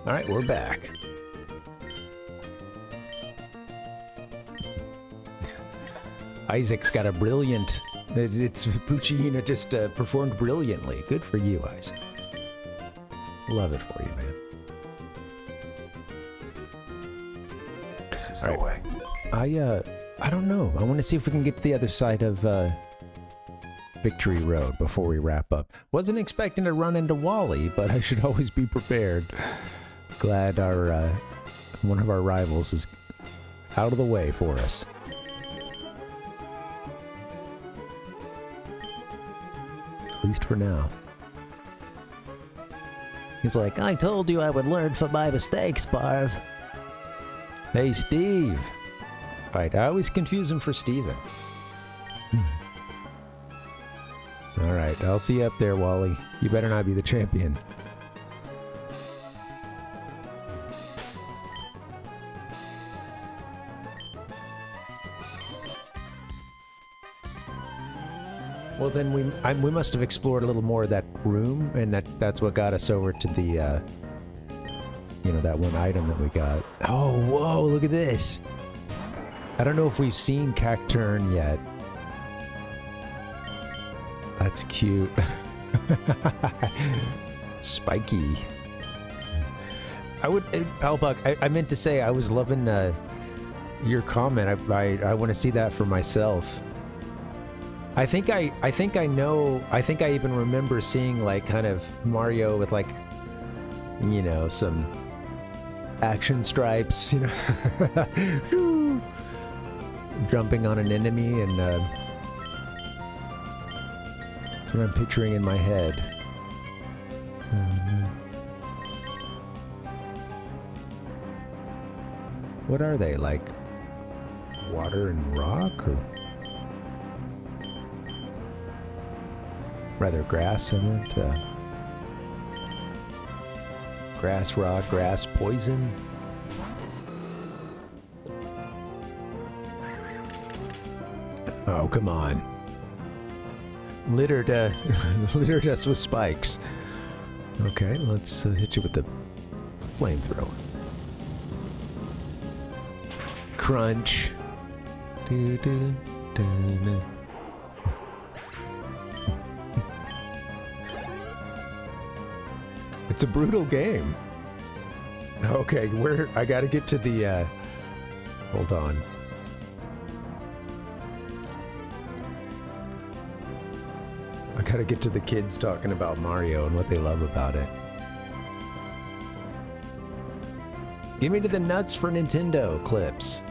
All right, we're back. Isaac's got a brilliant. It's Puccina just performed brilliantly. Good for you, Isaac. Love it for you, man. All right. I don't know. I want to see if we can get to the other side of Victory Road before we wrap up. Wasn't expecting to run into Wally, but I should always be prepared. Glad our one of our rivals is out of the way for us. At least for now. He's like, I told you I would learn from my mistakes, Parv. Hey, Steve. Alright, I always confuse him for Steven. Alright, I'll see you up there, Wally. You better not be the champion. Well, then we must have explored a little more of that room, and that's what got us over to the, you know, that one item that we got. Oh, whoa, look at this! I don't know if we've seen Cacturn yet. That's cute. Spiky. I would, Albuck, I meant to say I was loving your comment. I want to see that for myself. I think I even remember seeing like kind of Mario with like, you know, some action stripes, you know, jumping on an enemy, and that's what I'm picturing in my head. What are they, like water and rock, or rather grass? I meant grass, rock, grass, poison. Oh, come on. Littered us with spikes. Okay, let's hit you with the flamethrower. Crunch. Do, do, do, do. It's a brutal game. Okay, I gotta get to the, hold on. I gotta get to the kids talking about Mario and what they love about it. Give me to the nuts for Nintendo clips.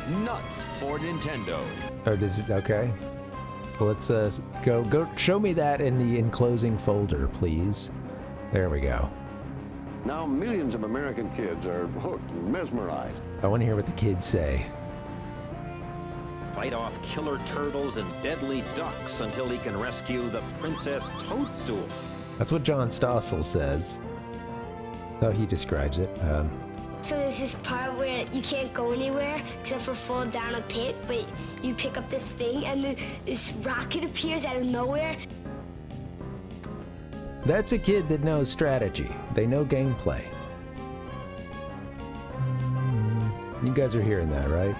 Nuts for Nintendo. Oh, this is okay. Well, let's go show me that in the enclosing folder, please. There we go. Now millions of American kids are hooked and mesmerized. I want to hear what the kids say. Fight off killer turtles and deadly ducks until he can rescue the Princess Toadstool. That's what John Stossel says. How he describes it. So there's this part where you can't go anywhere except for fall down a pit, but you pick up this thing and then this rocket appears out of nowhere. That's a kid that knows strategy. They know gameplay. You guys are hearing that, right?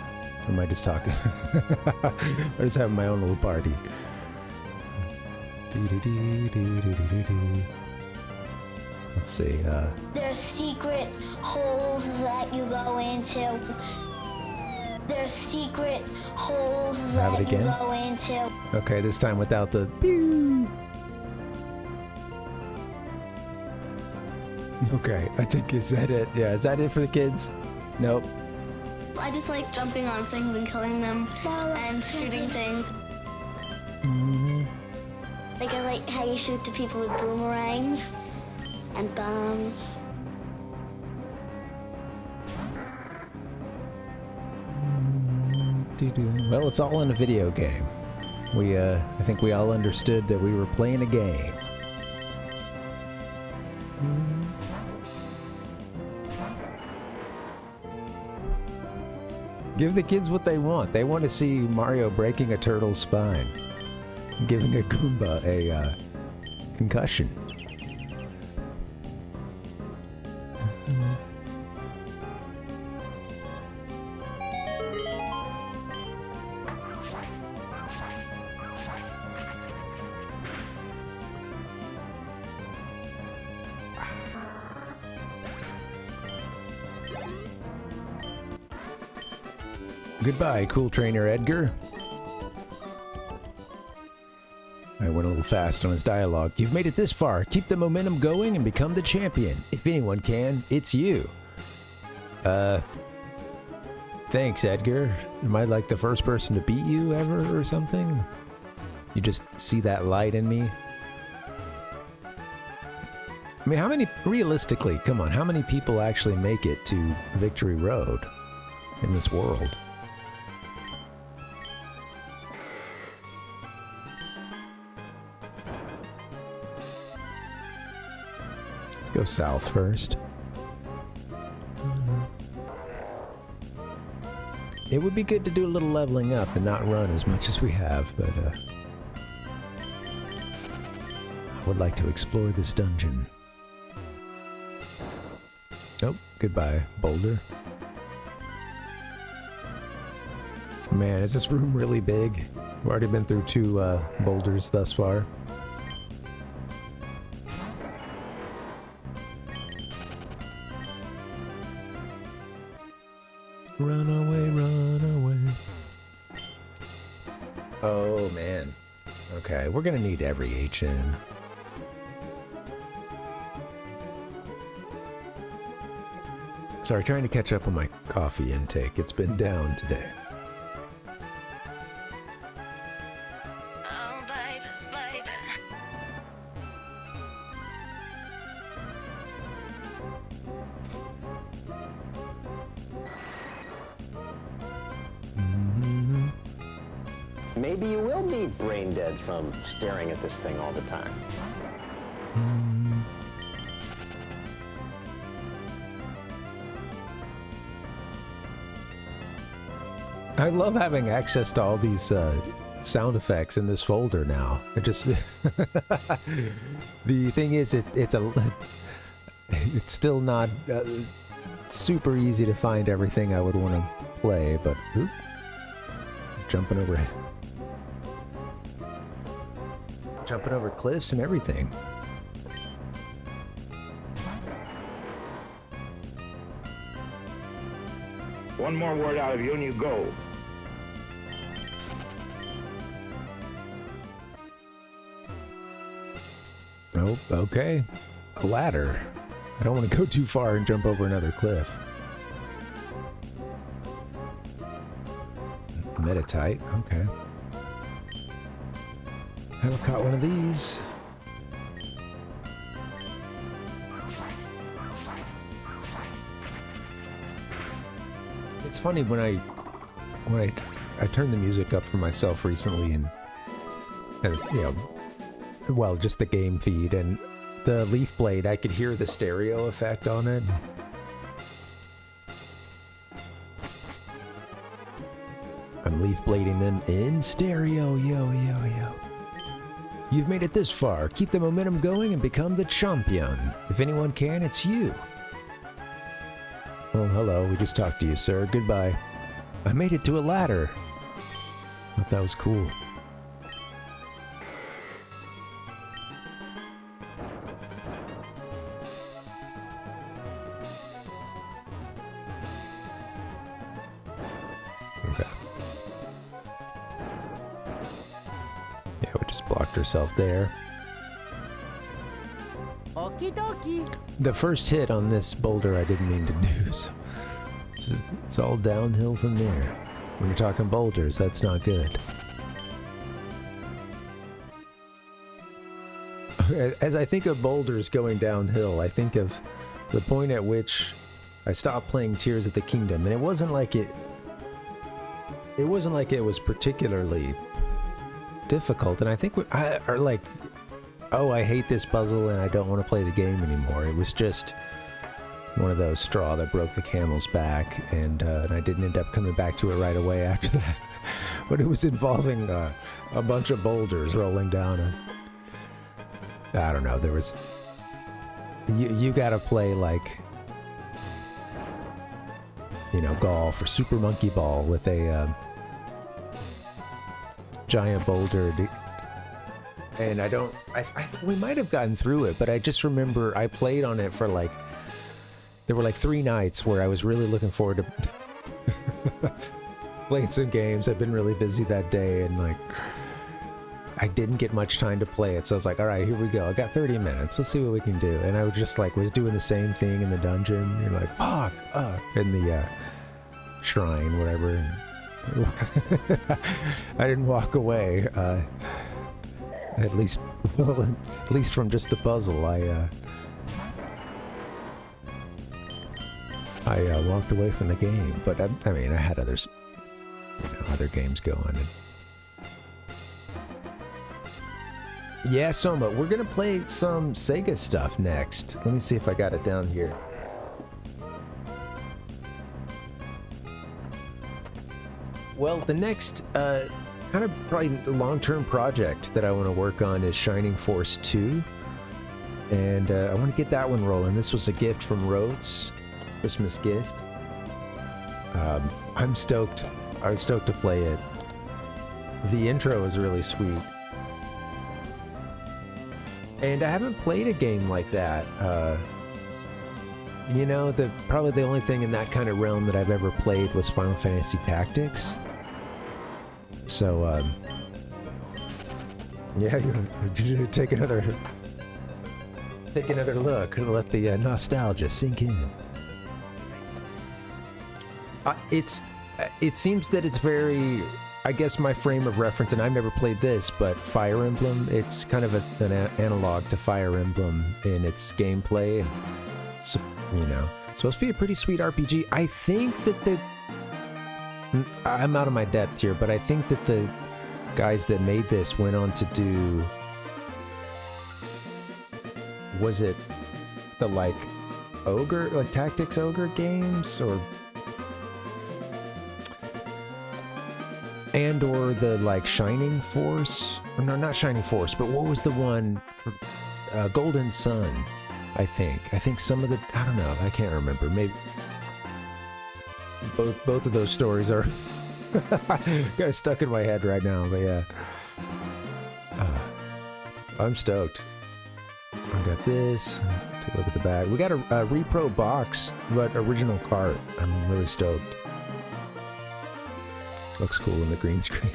Or am I just talking? I just have my own little party. Let's see. There's secret holes that you go into. There's secret holes Have it that you again? go into. Okay, this time without the pew. Okay, I think, is that it? Yeah, is that it for the kids? Nope. I just like jumping on things and killing them and shooting things. Like I like how you shoot the people with boomerangs and bombs. Well, it's all in a video game. I think we all understood that we were playing a game. Give the kids what they want. They want to see Mario breaking a turtle's spine, giving a Goomba a concussion. Goodbye, cool trainer Edgar. I went a little fast on his dialogue. You've made it this far. Keep the momentum going and become the champion. If anyone can, it's you. Thanks, Edgar. Am I like the first person to beat you ever or something? You just see that light in me? I mean, how many, realistically, come on, how many people actually make it to Victory Road in this world? Go south first. It would be good to do a little leveling up and not run as much as we have, but I would like to explore this dungeon. Oh, goodbye, boulder. Man, is this room really big? We've already been through 2 boulders thus far. Run away, run away. Oh, man. Okay, we're gonna need every HN. Sorry, trying to catch up on my coffee intake. It's been down today. Oh, babe, babe. Maybe you will be brain dead from staring at this thing all the time. I love having access to all these sound effects in this folder now. It just the thing is, it's still not super easy to find everything I would want to play, but oop, jumping over cliffs and everything. One more word out of you and you go. Nope, okay. A ladder. I don't want to go too far and jump over another cliff. Metatite, okay. Haven't caught one of these. It's funny when I turned the music up for myself recently and it's, you know, well, just the game feed and the leaf blade, I could hear the stereo effect on it. I'm leaf blading them in stereo, yo, yo, yo. You've made it this far. Keep the momentum going and become the champion. If anyone can, it's you. Oh, hello. We just talked to you, sir. Goodbye. I made it to a ladder. Thought that was cool. Okay. Yeah, we just blocked herself there. Okay. The first hit on this boulder I didn't mean to do, so it's all downhill from there. When you're talking boulders, that's not good. As I think of boulders going downhill, I think of the point at which I stopped playing Tears of the Kingdom, and it wasn't like it was particularly difficult, and I think or like, oh, I hate this puzzle and I don't want to play the game anymore. It was just one of those straw that broke the camel's back, and I didn't end up coming back to it right away after that. But it was involving a bunch of boulders rolling down I don't know, there was... You gotta play, like... You know, golf or Super Monkey Ball with a giant boulder. And I don't... we might have gotten through it, but I just remember I played on it for, like... There were, like, 3 nights where I was really looking forward to... playing some games. I've been really busy that day, and, like... I didn't get much time to play it, so I was like, alright, here we go. I got 30 minutes. Let's see what we can do. And I was just like, was doing the same thing in the dungeon. You're like, fuck! In the shrine, whatever. I didn't walk away. At least from just the puzzle. I walked away from the game. But I mean, I had others, other games going. Yeah, Soma, we're gonna play some Sega stuff next. Let me see if I got it down here. Well, the next kind of probably long-term project that I want to work on is Shining Force 2. And I want to get that one rolling. This was a gift from Rhodes, Christmas gift. I'm stoked. I was stoked to play it. The intro is really sweet. And I haven't played a game like that. You know, probably the only thing in that kind of realm that I've ever played was Final Fantasy Tactics. So, yeah, take another look and let the nostalgia sink in. It seems that it's very... I guess my frame of reference, and I've never played this, but Fire Emblem, it's kind of an analog to Fire Emblem in its gameplay, and so, you know, supposed to be a pretty sweet RPG. I think that I'm out of my depth here, but I think that the guys that made this went on to do, was it the Tactics Ogre games, or the Shining Force, or no, not Shining Force, but what was the one for Golden Sun? I think some of the, I don't know, I can't remember. Maybe both of those stories are kind of stuck in my head right now. But yeah, I'm stoked. I got this. Take a look at the back. We got a repro box, but original cart. I'm really stoked. Looks cool in the green screen.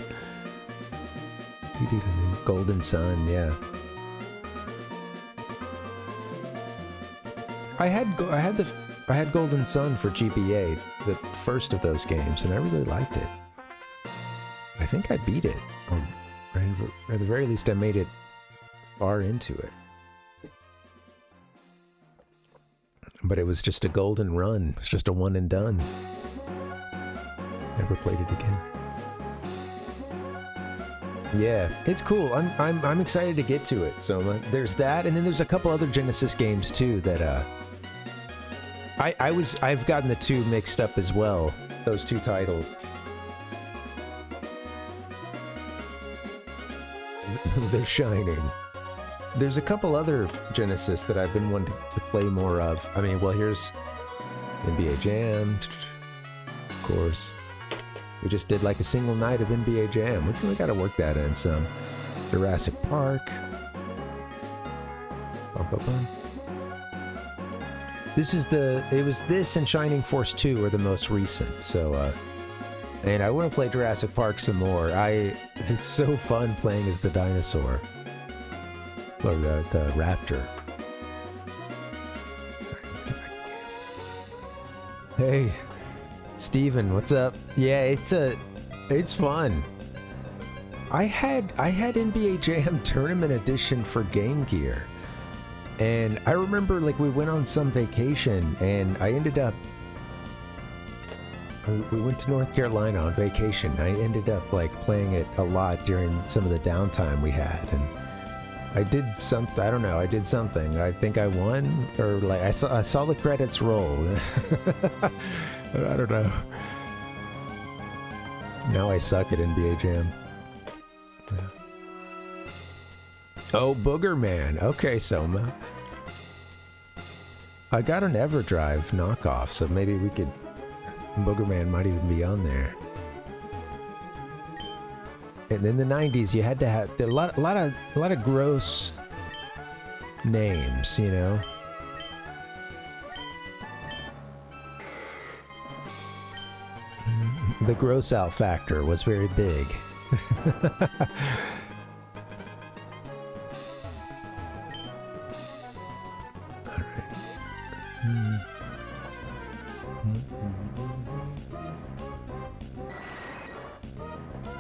Golden Sun, yeah. I had Golden Sun for GBA, the first of those games, and I really liked it. I think I beat it, or at the very least, I made it far into it. But it was just a golden run. It's just a one and done. Never played it again. Yeah, it's cool. I'm excited to get to it. So there's that, and then there's a couple other Genesis games too that I've gotten the two mixed up as well. Those two titles. They're shining. There's a couple other Genesis that I've been wanting to play more of. I mean, well, here's NBA Jam, of course. We just did like a single night of NBA Jam. We really got to work that in some. Jurassic Park. It was this and Shining Force 2 are the most recent. So, and I want to play Jurassic Park some more. It's so fun playing as the dinosaur. Or the raptor. Hey, Steven, what's up? Yeah, it's fun. I had NBA Jam Tournament Edition for Game Gear. And I remember, like, we went on some vacation, and I ended up... We went to North Carolina on vacation. I ended up, like, playing it a lot during some of the downtime we had, and I did something, I don't know, I did something. I think I won, or, like, I saw the credits roll. I don't know. Now I suck at NBA Jam. Yeah. Oh, Booger Man. Okay, Soma. I got an Everdrive knockoff, so maybe we could... Booger Man might even be on there. And in the 90s, you had to have... There were a lot of gross names, you know? The gross out factor was very big.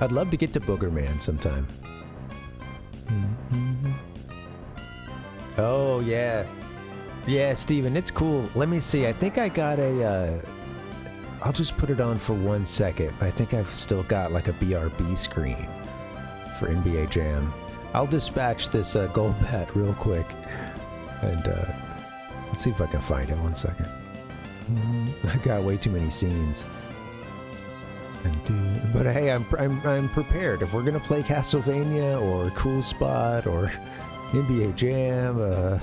I'd love to get to Booger Man sometime. Oh, yeah. Yeah, Steven, it's cool. Let me see. I think I got a... I'll just put it on for 1 second. I think I've still got like a BRB screen for NBA Jam. I'll dispatch this Golbat real quick. And let's see if I can find it. 1 second. I got way too many scenes. But hey, I'm prepared. If we're gonna play Castlevania or Cool Spot or NBA Jam, oh,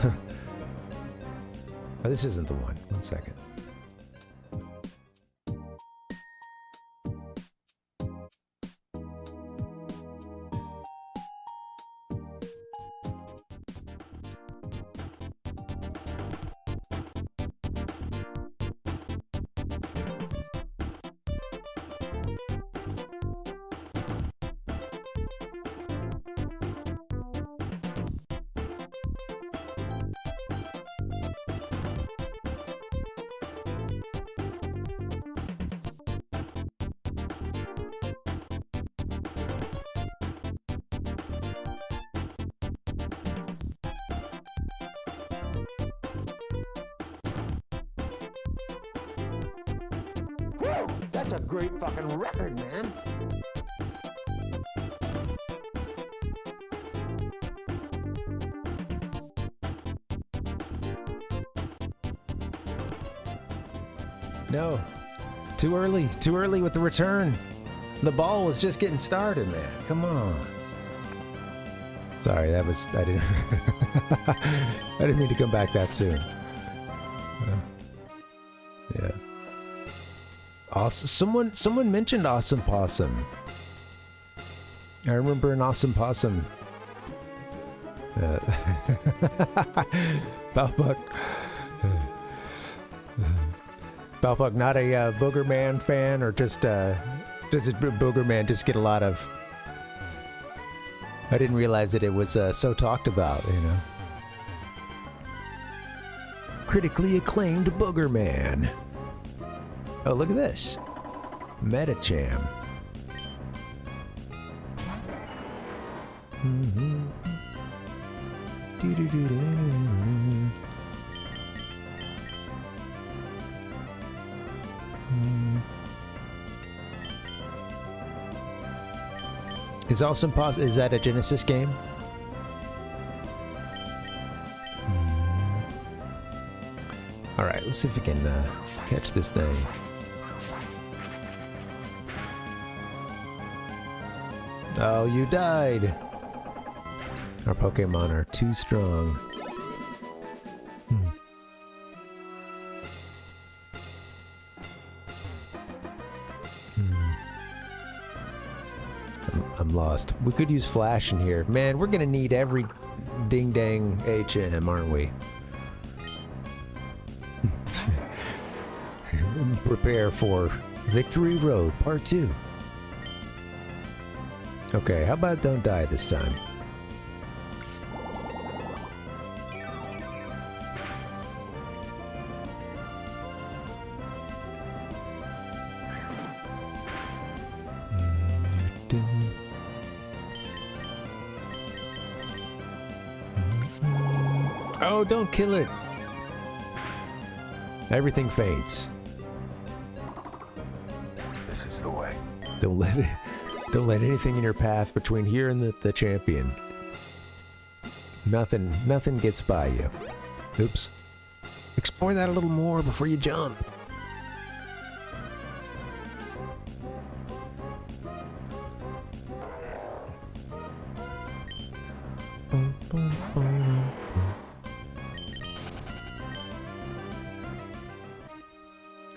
this isn't the one. 1 second. That's a great fucking record, man. No. Too early. Too early with the return. The ball was just getting started, man. Come on. Sorry, that was... I didn't... I didn't mean to come back that soon. Yeah. Awesome. Someone mentioned Awesome Possum. I remember an Awesome Possum. Balbuck. Balbuck, not a Booger Man fan, or just does Booger Man just get a lot of... I didn't realize that it was so talked about, you know. Critically acclaimed Booger Man. Oh, look at this. Metacham. Is Awesome Possum, is that a Genesis game? Alright, let's see if we can catch this thing. Oh, you died! Our Pokemon are too strong. I'm lost. We could use Flash in here. Man, we're gonna need every ding-dang HM, aren't we? Prepare for Victory Road Part 2. Okay, how about don't die this time? No, don't kill it. Everything fades. This is the way. Don't let anything in your path between here and the champion. Nothing gets by you. Oops. Explore that a little more before you jump.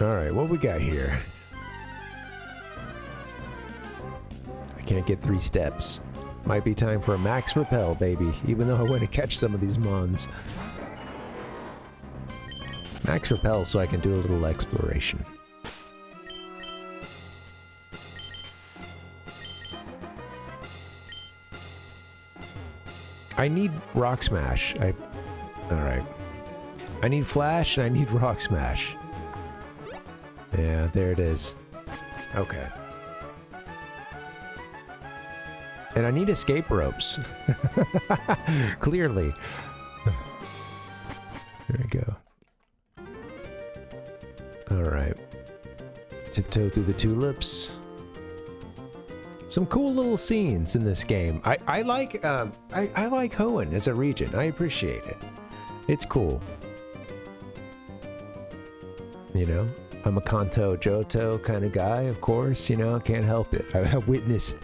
Alright, what we got here? I can't get 3 steps. Might be time for a max repel, baby, even though I want to catch some of these mons. Max repel so I can do a little exploration. I need Rock Smash. Alright. I need Flash and I need Rock Smash. Yeah, there it is. Okay. And I need escape ropes. Clearly. There we go. Alright. Tiptoe through the tulips. Some cool little scenes in this game. I like Hoenn as a region. I appreciate it. It's cool. You know? I'm a Kanto Johto kind of guy, of course, you know, can't help it. I witnessed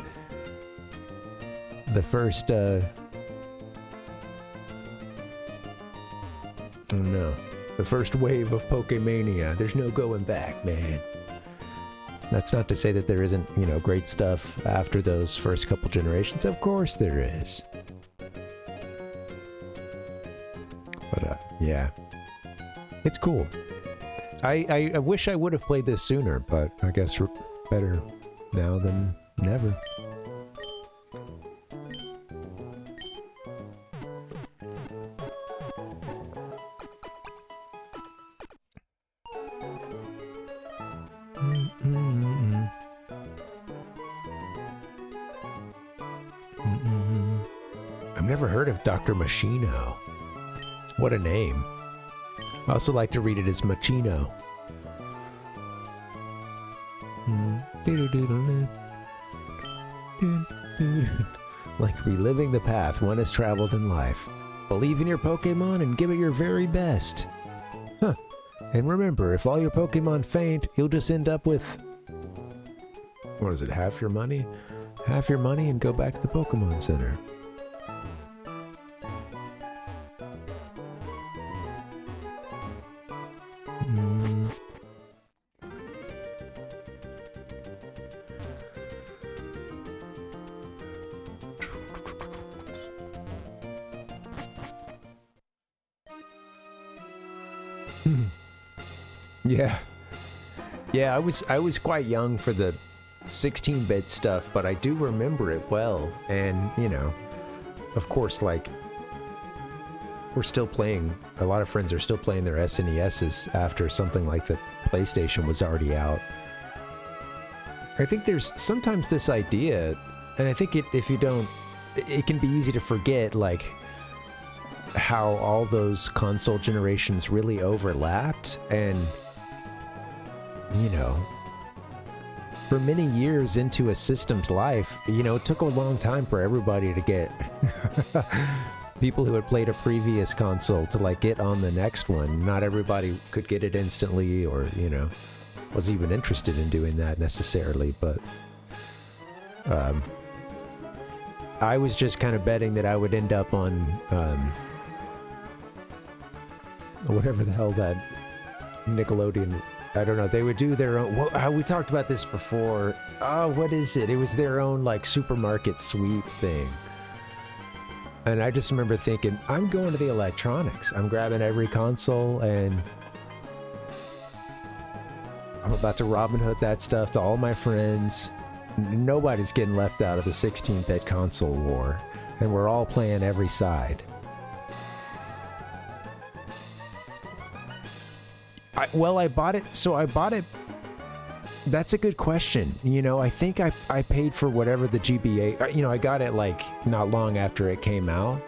the first, oh no, the first wave of Pokemania. There's no going back, man. That's not to say that there isn't, you know, great stuff after those first couple generations. Of course there is. But, yeah. It's cool. I wish I would have played this sooner, but I guess better now than never. I've never heard of Dr. Machino. What a name. I also like to read it as Machino. Like reliving the path one has traveled in life. Believe in your Pokemon and give it your very best. Huh. And remember, if all your Pokemon faint, you'll just end up with... what is it, half your money? Half your money and go back to the Pokemon Center. Yeah, I was quite young for the 16-bit stuff, but I do remember it well. And, you know, of course, like, we're still playing, a lot of friends are still playing their SNESs after something like the PlayStation was already out. I think there's sometimes this idea, and I think if you don't, it can be easy to forget, like, how all those console generations really overlapped. And, you know, for many years into a system's life, you know, it took a long time for everybody to get people who had played a previous console to, like, get on the next one. Not everybody could get it instantly, or, you know, was even interested in doing that necessarily, but I was just kind of betting that I would end up on whatever the hell that Nickelodeon, I don't know, they would do their own, we talked about this before. Oh, what is it? It was their own, like, supermarket sweep thing. And I just remember thinking, I'm going to the electronics. I'm grabbing every console and I'm about to Robin Hood that stuff to all my friends. Nobody's getting left out of the 16-bit console war. And we're all playing every side. I bought it. That's a good question. You know, I think I paid for whatever the GBA, you know, I got it like not long after it came out.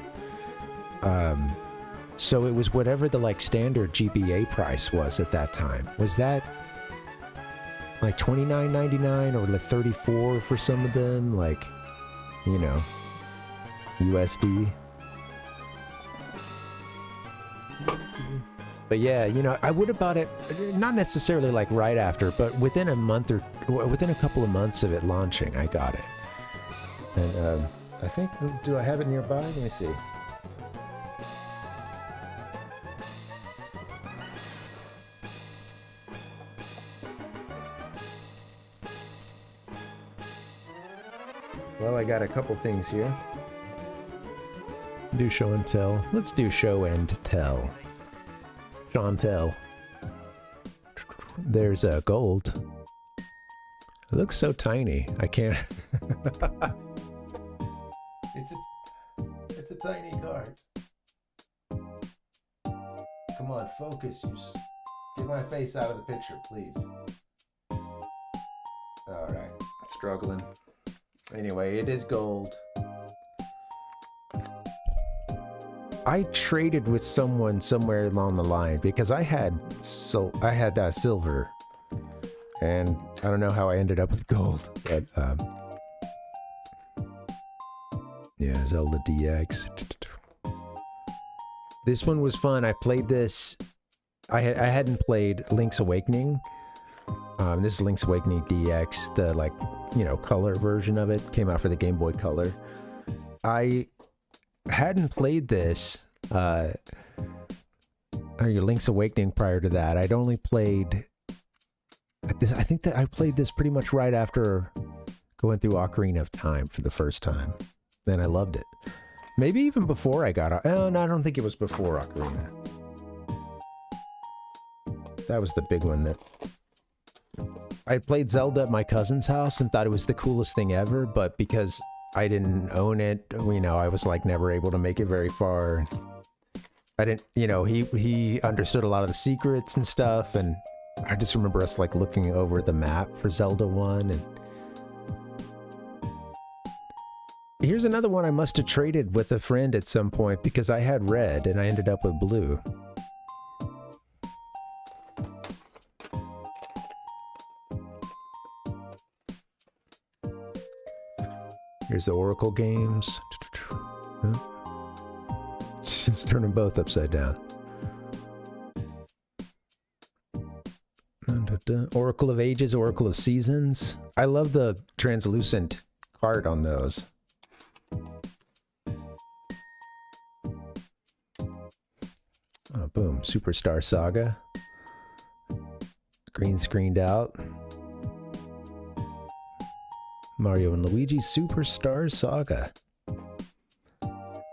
So it was whatever the like standard GBA price was at that time. Was that like $29.99 or like $34 for some of them? Like, you know, USD. But yeah, you know, I would have bought it, not necessarily like right after, but within a month or within a couple of months of it launching, I got it. And I think, do I have it nearby? Let me see. Well, I got a couple things here. Do show and tell. Let's do show and tell. Chantel. There's a gold. It looks so tiny. I can't. It's a tiny card. Come on, focus. Get my face out of the picture, please. All right, struggling. Anyway, it is gold. I traded with someone somewhere along the line because I had silver, and I don't know how I ended up with gold, but yeah, Zelda DX. This one was fun. I played this. I hadn't played Link's Awakening. This is Link's Awakening DX, the like, you know, color version of it. Came out for the Game Boy Color. I hadn't played this Link's Awakening prior to that. I'd only played this. I think that I played this pretty much right after going through Ocarina of Time for the first time, and I loved it. Maybe even before I got no, I don't think it was before Ocarina. That was the big one. That I played Zelda at my cousin's house and thought it was the coolest thing ever, but because I didn't own it, you know, I was like never able to make it very far. I didn't, you know, he understood a lot of the secrets and stuff, and I just remember us like looking over the map for Zelda 1. And here's another one I must have traded with a friend at some point because I had red and I ended up with blue. Here's the Oracle games. Just turn them both upside down. Oracle of Ages, Oracle of Seasons. I love the translucent card on those. Oh, boom. Superstar Saga. Green screened out. Mario and Luigi Superstar Saga.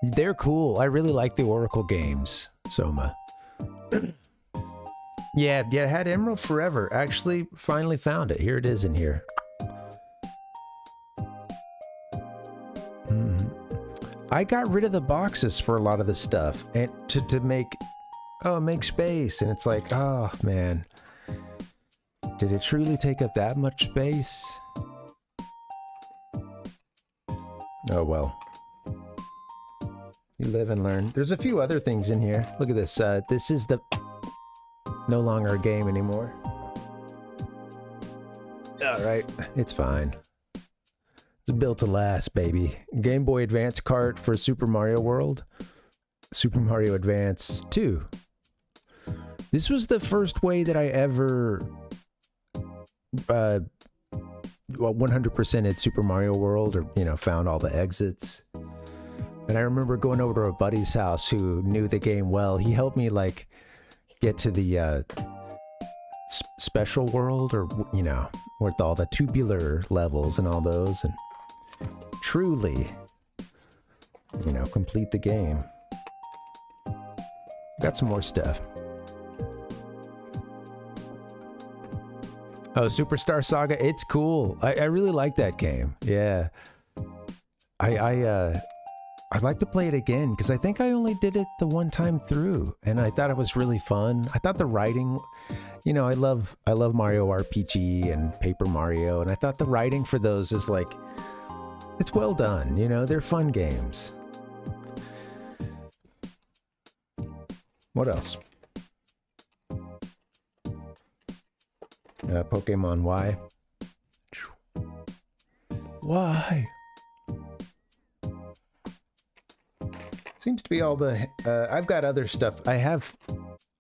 They're cool. I really like the Oracle games, Soma. Yeah, I had Emerald forever. Actually, finally found it. Here it is in here. I got rid of the boxes for a lot of the stuff and to make space. And it's like, oh man, did it truly take up that much space? Oh well. You live and learn. There's a few other things in here. Look at this. This is the no longer a game anymore. Alright, it's fine. It's built to last, baby. Game Boy Advance cart for Super Mario World. Super Mario Advance 2. This was the first way that I ever 100%ed Super Mario World, or, you know, found all the exits. And I remember going over to a buddy's house who knew the game well. He helped me, like, get to the special world, or, you know, with all the tubular levels and all those, and truly, you know, complete the game. Got some more stuff. Oh, Superstar Saga, it's cool. I really like that game. Yeah. I'd like to play it again, because I think I only did it the one time through, and I thought it was really fun. I thought the writing, you know, I love Mario RPG and Paper Mario, and I thought the writing for those is like, it's well done, you know, they're fun games. What else? Pokemon Y. Why? Seems to be all the... I've got other stuff. I have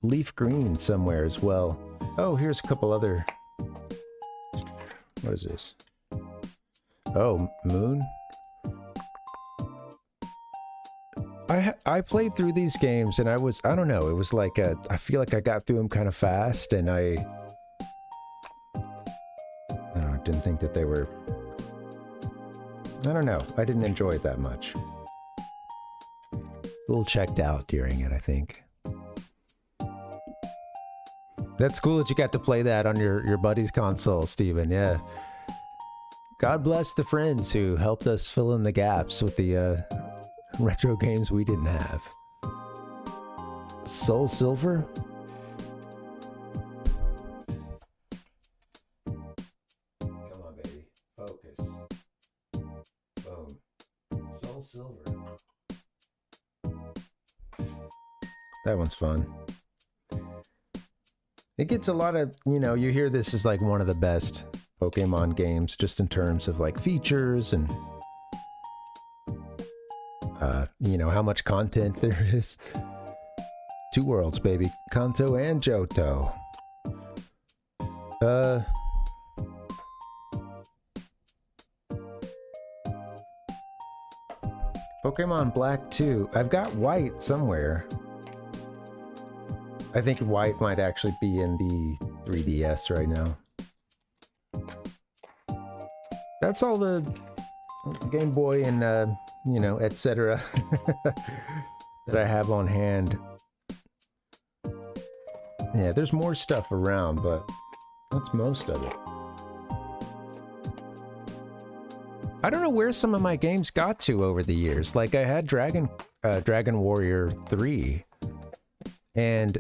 Leaf Green somewhere as well. Oh, here's a couple other... What is this? Oh, Moon? I played through these games and I don't know, it was like I feel like I got through them kind of fast and I don't know, didn't think that they were... I don't know, I didn't enjoy it that much. A little checked out during it, I think. That's cool that you got to play that on your buddy's console, Steven, yeah. God bless the friends who helped us fill in the gaps with the retro games we didn't have. Soul Silver? Come on, baby. Focus. Boom. Soul Silver. That one's fun. It gets a lot of, you know, you hear this is like one of the best Pokemon games just in terms of like features and you know, how much content there is. 2 worlds, baby. Kanto and Johto. Pokemon Black 2. I've got White somewhere. I think White might actually be in the 3DS right now. That's all the Game Boy and, you know, etc. that I have on hand. Yeah, there's more stuff around, but that's most of it. I don't know where some of my games got to over the years. Like, I had Dragon Warrior 3, and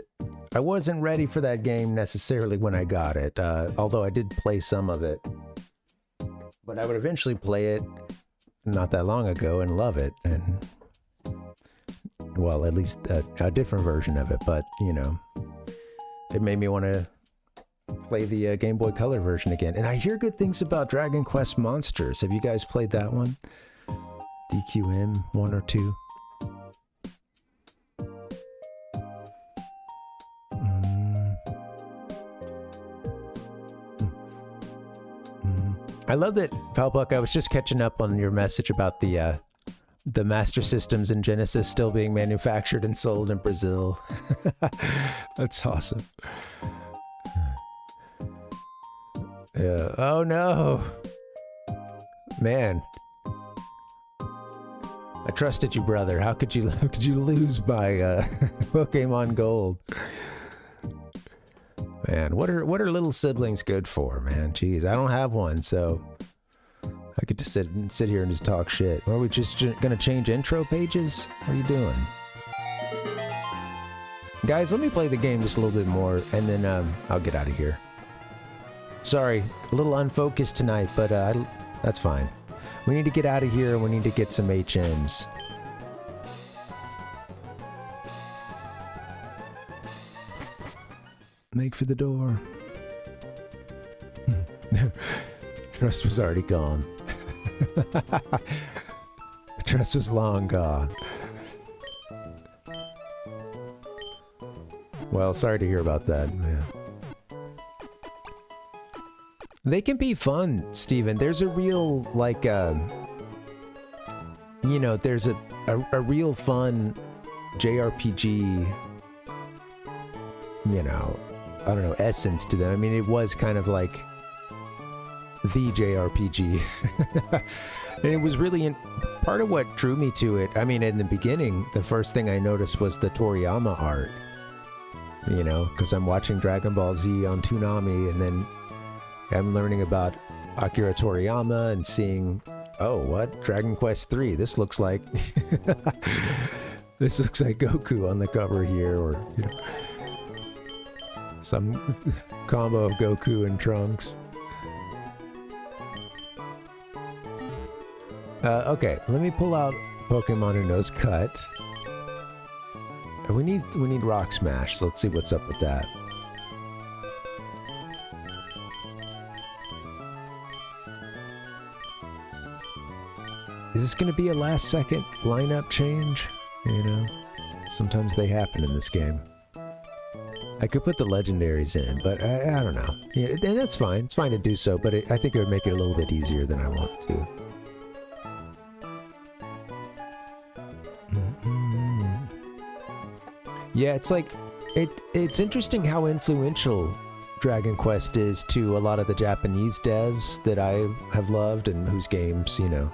I wasn't ready for that game necessarily when I got it, although I did play some of it. But I would eventually play it not that long ago and love it, and well, at least a different version of it, but you know, it made me want to play the Game Boy Color version again. And I hear good things about Dragon Quest Monsters. Have you guys played that one? DQM 1 or 2? I love that, Palpuck. I was just catching up on your message about the Master Systems and Genesis still being manufactured and sold in Brazil. That's awesome. Yeah. Oh no, man! I trusted you, brother. How could you lose by Pokemon Gold? Man, what are little siblings good for, man? Jeez, I don't have one, so I could just sit here and just talk shit. Are we just gonna change intro pages? What are you doing? Guys, let me play the game just a little bit more, and then I'll get out of here. Sorry, a little unfocused tonight, but that's fine. We need to get out of here, and we need to get some HMs. Make for the door. Trust was already gone. Trust was long gone. Well, sorry to hear about that. Yeah. They can be fun, Steven. There's a real, like, you know, there's a real fun JRPG, you know, I don't know, essence to them. I mean, it was kind of like the JRPG. And it was really part of what drew me to it. I mean, in the beginning, the first thing I noticed was the Toriyama art. You know, because I'm watching Dragon Ball Z on Toonami, and then I'm learning about Akira Toriyama and seeing, oh, what? Dragon Quest 3. This looks like this looks like Goku on the cover here, or you know, some combo of Goku and Trunks. Okay, let me pull out Pokemon Who Knows Cut. We need Rock Smash, so let's see what's up with that. Is this going to be a last second lineup change? You know, sometimes they happen in this game. I could put the legendaries in, but I don't know. Yeah, and that's fine. It's fine to do so, but I think it would make it a little bit easier than I want to. Yeah, it's like, it's interesting how influential Dragon Quest is to a lot of the Japanese devs that I have loved and whose games, you know,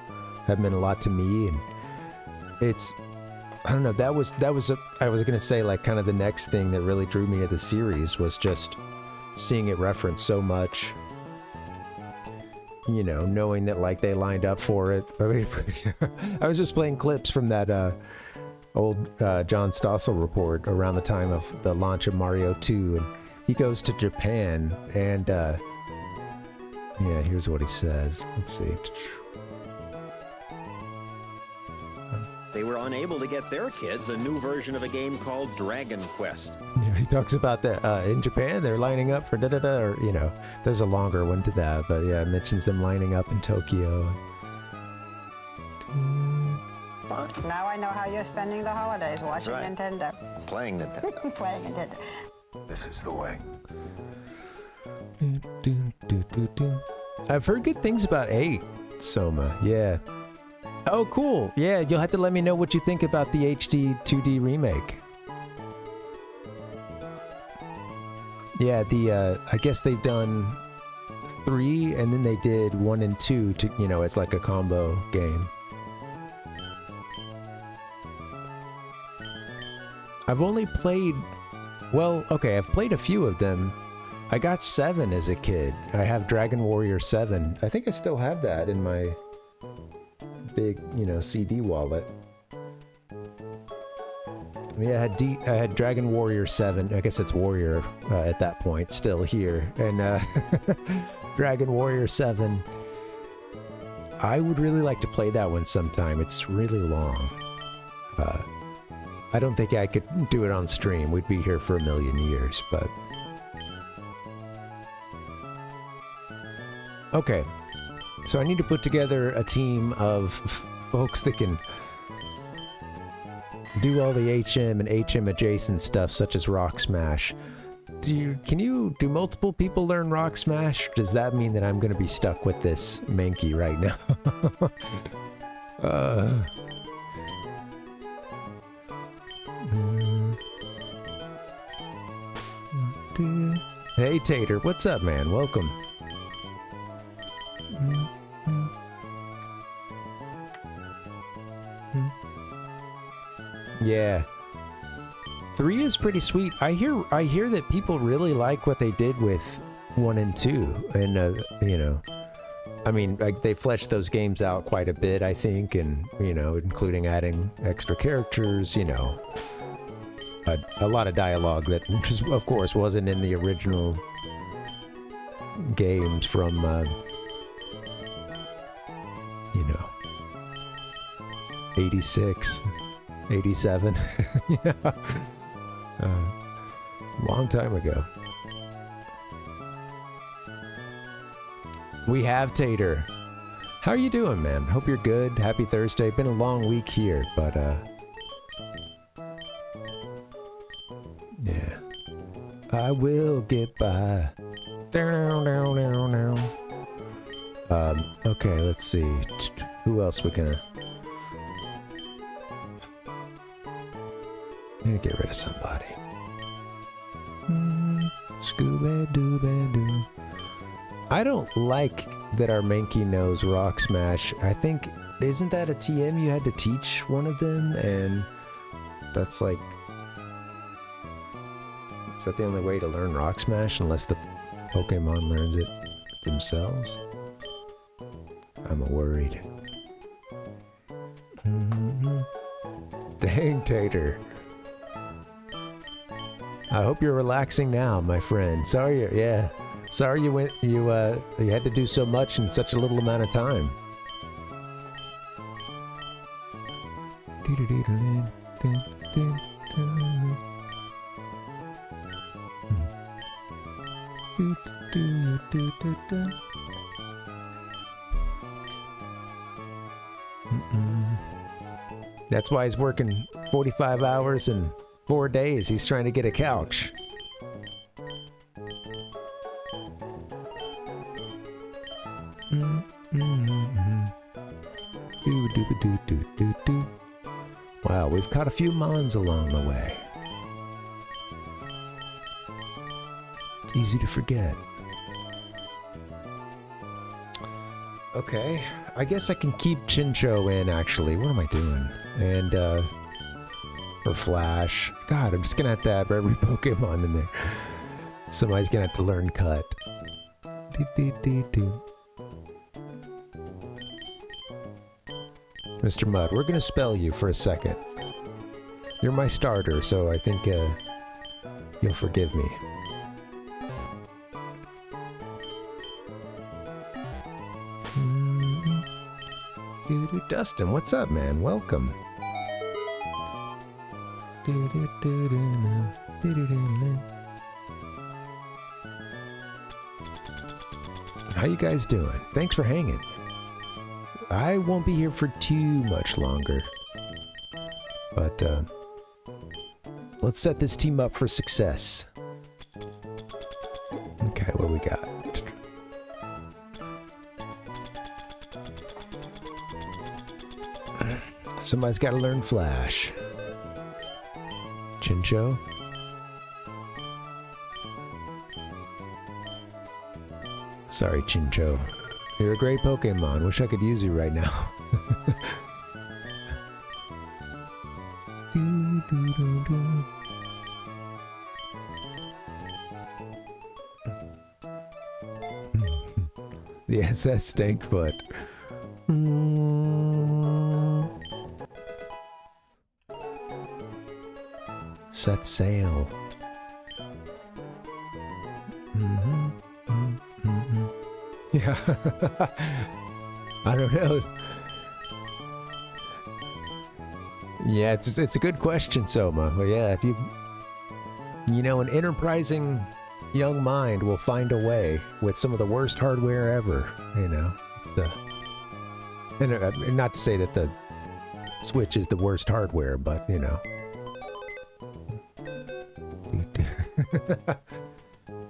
have meant a lot to me. And it's, I don't know, I was gonna say, like, kind of the next thing that really drew me to the series was just seeing it referenced so much. You know, knowing that, like, they lined up for it. I mean, I was just playing clips from that old John Stossel report around the time of the launch of Mario 2, and he goes to Japan, and yeah, here's what he says. Let's see. They were unable to get their kids a new version of a game called Dragon Quest. Yeah, he talks about that in Japan, they're lining up for da-da-da, or, you know, there's a longer one to that, but yeah, it mentions them lining up in Tokyo. Now I know how you're spending the holidays, watching right. Nintendo. Playing Nintendo. Playing Nintendo. This is the way. I've heard good things about 8, Soma, yeah. Oh, cool. Yeah, you'll have to let me know what you think about the HD 2D remake. Yeah, I guess they've done 3, and then they did 1 and 2 to, you know, it's like a combo game. I've only played, well, okay, I've played a few of them. I got 7 as a kid. I have Dragon Warrior 7. I think I still have that in my big, you know, CD wallet. Yeah, I had Dragon Warrior 7. I guess it's Warrior at that point, still here. And Dragon Warrior 7. I would really like to play that one sometime. It's really long. I don't think I could do it on stream. We'd be here for a million years, but... Okay. So I need to put together a team of folks that can do all the HM and HM adjacent stuff, such as Rock Smash. Do multiple people learn Rock Smash? Does that mean that I'm going to be stuck with this Mankey right now? Hey Tater, what's up, man? Welcome. Yeah. 3 is pretty sweet. I hear that people really like what they did with 1 and 2, and you know, I mean, like, they fleshed those games out quite a bit, I think, and, you know, including adding extra characters, you know, a lot of dialogue that, of course, wasn't in the original games from, you know, 86, 87, yeah, long time ago. We have Tater. How are you doing, man? Hope you're good. Happy Thursday. Been a long week here, but, yeah. I will get by. Okay, let's see. Who else we gonna... I'm gonna get rid of somebody. Scooby-Dooby-Doo. I don't like that our Mankey knows Rock Smash. I think, isn't that a TM you had to teach one of them? And that's like... Is that the only way to learn Rock Smash unless the Pokemon learns it themselves? I'm worried. Dang, Tater. I hope you're relaxing now, my friend. Sorry, yeah. Sorry you had to do so much in such a little amount of time. That's why he's working 45 hours in 4 days. He's trying to get a couch. Wow, we've caught a few mons along the way. It's easy to forget. Okay, I guess I can keep Chincho in, actually. What am I doing? And, for Flash. God, I'm just gonna have to have every Pokemon in there. Somebody's gonna have to learn Cut. Mr. Mudd, we're gonna spell you for a second. You're my starter, so I think, you'll forgive me. Dustin, what's up, man? Welcome. How you guys doing? Thanks for hanging. I won't be here for too much longer. But, let's set this team up for success. Okay, what do we got? Somebody's got to learn Flash. Chincho? Sorry, Chincho. You're a great Pokemon. Wish I could use you right now. The SS Stankfoot. Set sail. Yeah. I don't know. Yeah, it's a good question, Soma. But yeah, you know, an enterprising young mind will find a way with some of the worst hardware ever. You know, and not to say that the Switch is the worst hardware, but you know.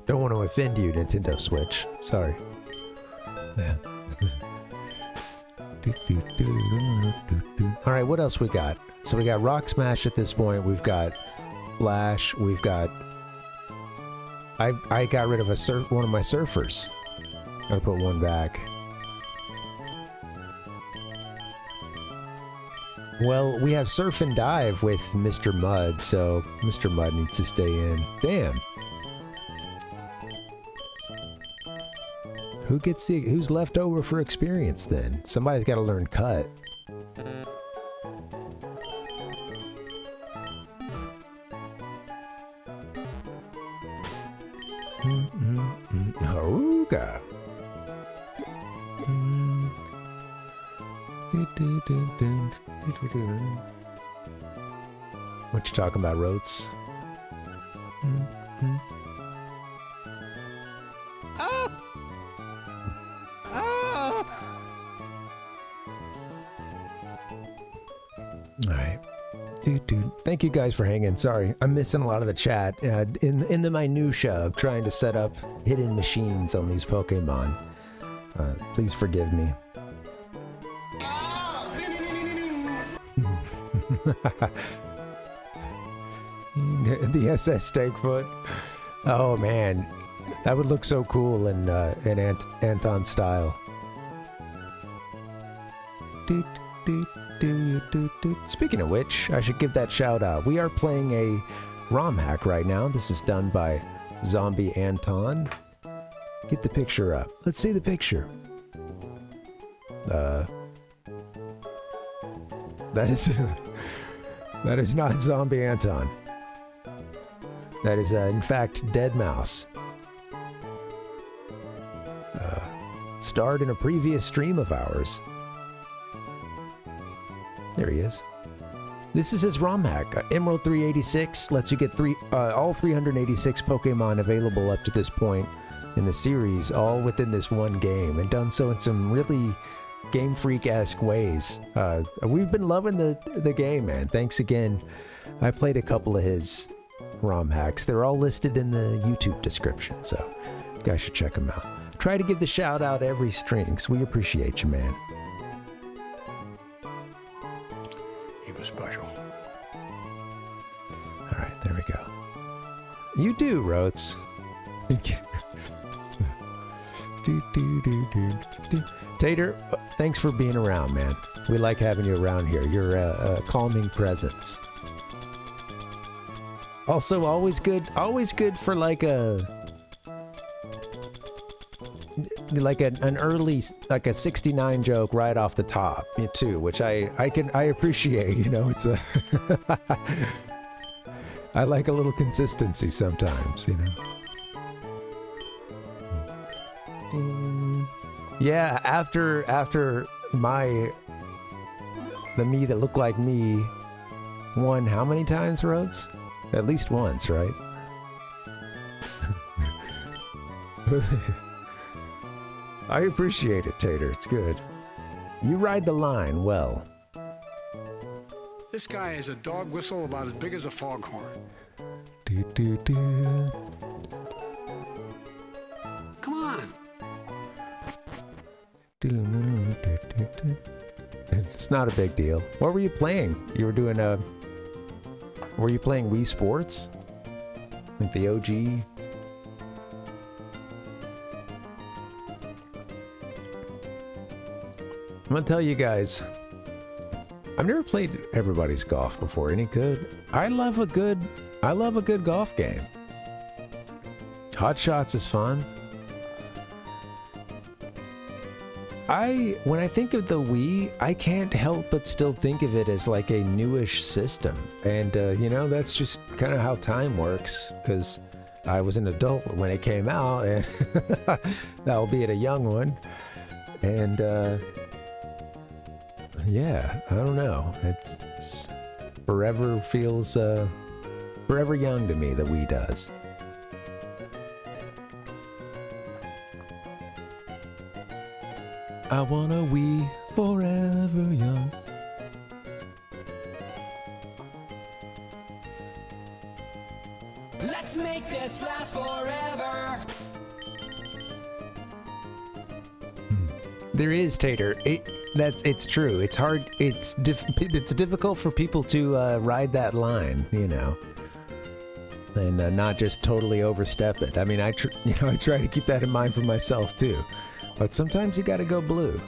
Don't want to offend you, Nintendo Switch. Sorry. Yeah. Alright, what else we got? So we got Rock Smash at this point. We've got Flash. We've got... I got rid of one of my surfers. I put one back. Well, we have Surf and Dive with Mr. Mudd, so Mr. Mudd needs to stay in. Damn. Who's left over for experience then? Somebody's got to learn Cut. Haruga. What you talking about, Rhodes? Alright. Dude. Thank you guys for hanging. Sorry, I'm missing a lot of the chat. In the minutia of trying to set up hidden machines on these Pokemon. Please forgive me. The SS Stakefoot. Oh man, that would look so cool in Anton style. Speaking of which, I should give that shout out. We are playing a ROM hack right now. This is done by ZombiAnton. Get the picture up. Let's see the picture. That is not ZombiAnton. That is, in fact, Deadmau5. Starred in a previous stream of ours. There he is. This is his ROM hack. Emerald 386 lets you get all 386 Pokemon available up to this point in the series, all within this one game, and done so in some really Game Freak-esque ways. We've been loving the game, man. Thanks again. I played a couple of his ROM hacks. They're all listed in the YouTube description, so you guys should check them out. Try to give the shout out every stream, because we appreciate you, man. He was special. Alright, there we go. You do, Rotes. Tater, thanks for being around, man. We like having you around here. You're a calming presence. Also, always good for like an early, like a 69 joke right off the top, too, which I appreciate, you know. It's a I like a little consistency sometimes, you know. Yeah, after the me that looked like me won how many times, Rhodes? At least once, right? I appreciate it, Tater. It's good. You ride the line well. This guy has a dog whistle about as big as a foghorn. Come on. It's not a big deal. What were you playing? You were doing were you playing Wii Sports? Like the OG? I'm gonna tell you guys, I've never played Everybody's Golf before. Any good? I love a good golf game. Hot Shots is fun. When I think of the Wii, I can't help but still think of it as like a newish system. And, you know, that's just kind of how time works, because I was an adult when it came out, and albeit a young one. And, yeah, I don't know. It's forever feels, forever young to me, the Wii does. I wanna Wii forever young. Let's make this last forever. There is, Tater. It's true. It's hard. It's difficult for people to ride that line, you know, and not just totally overstep it. I mean, I try to keep that in mind for myself too. But sometimes you gotta go blue.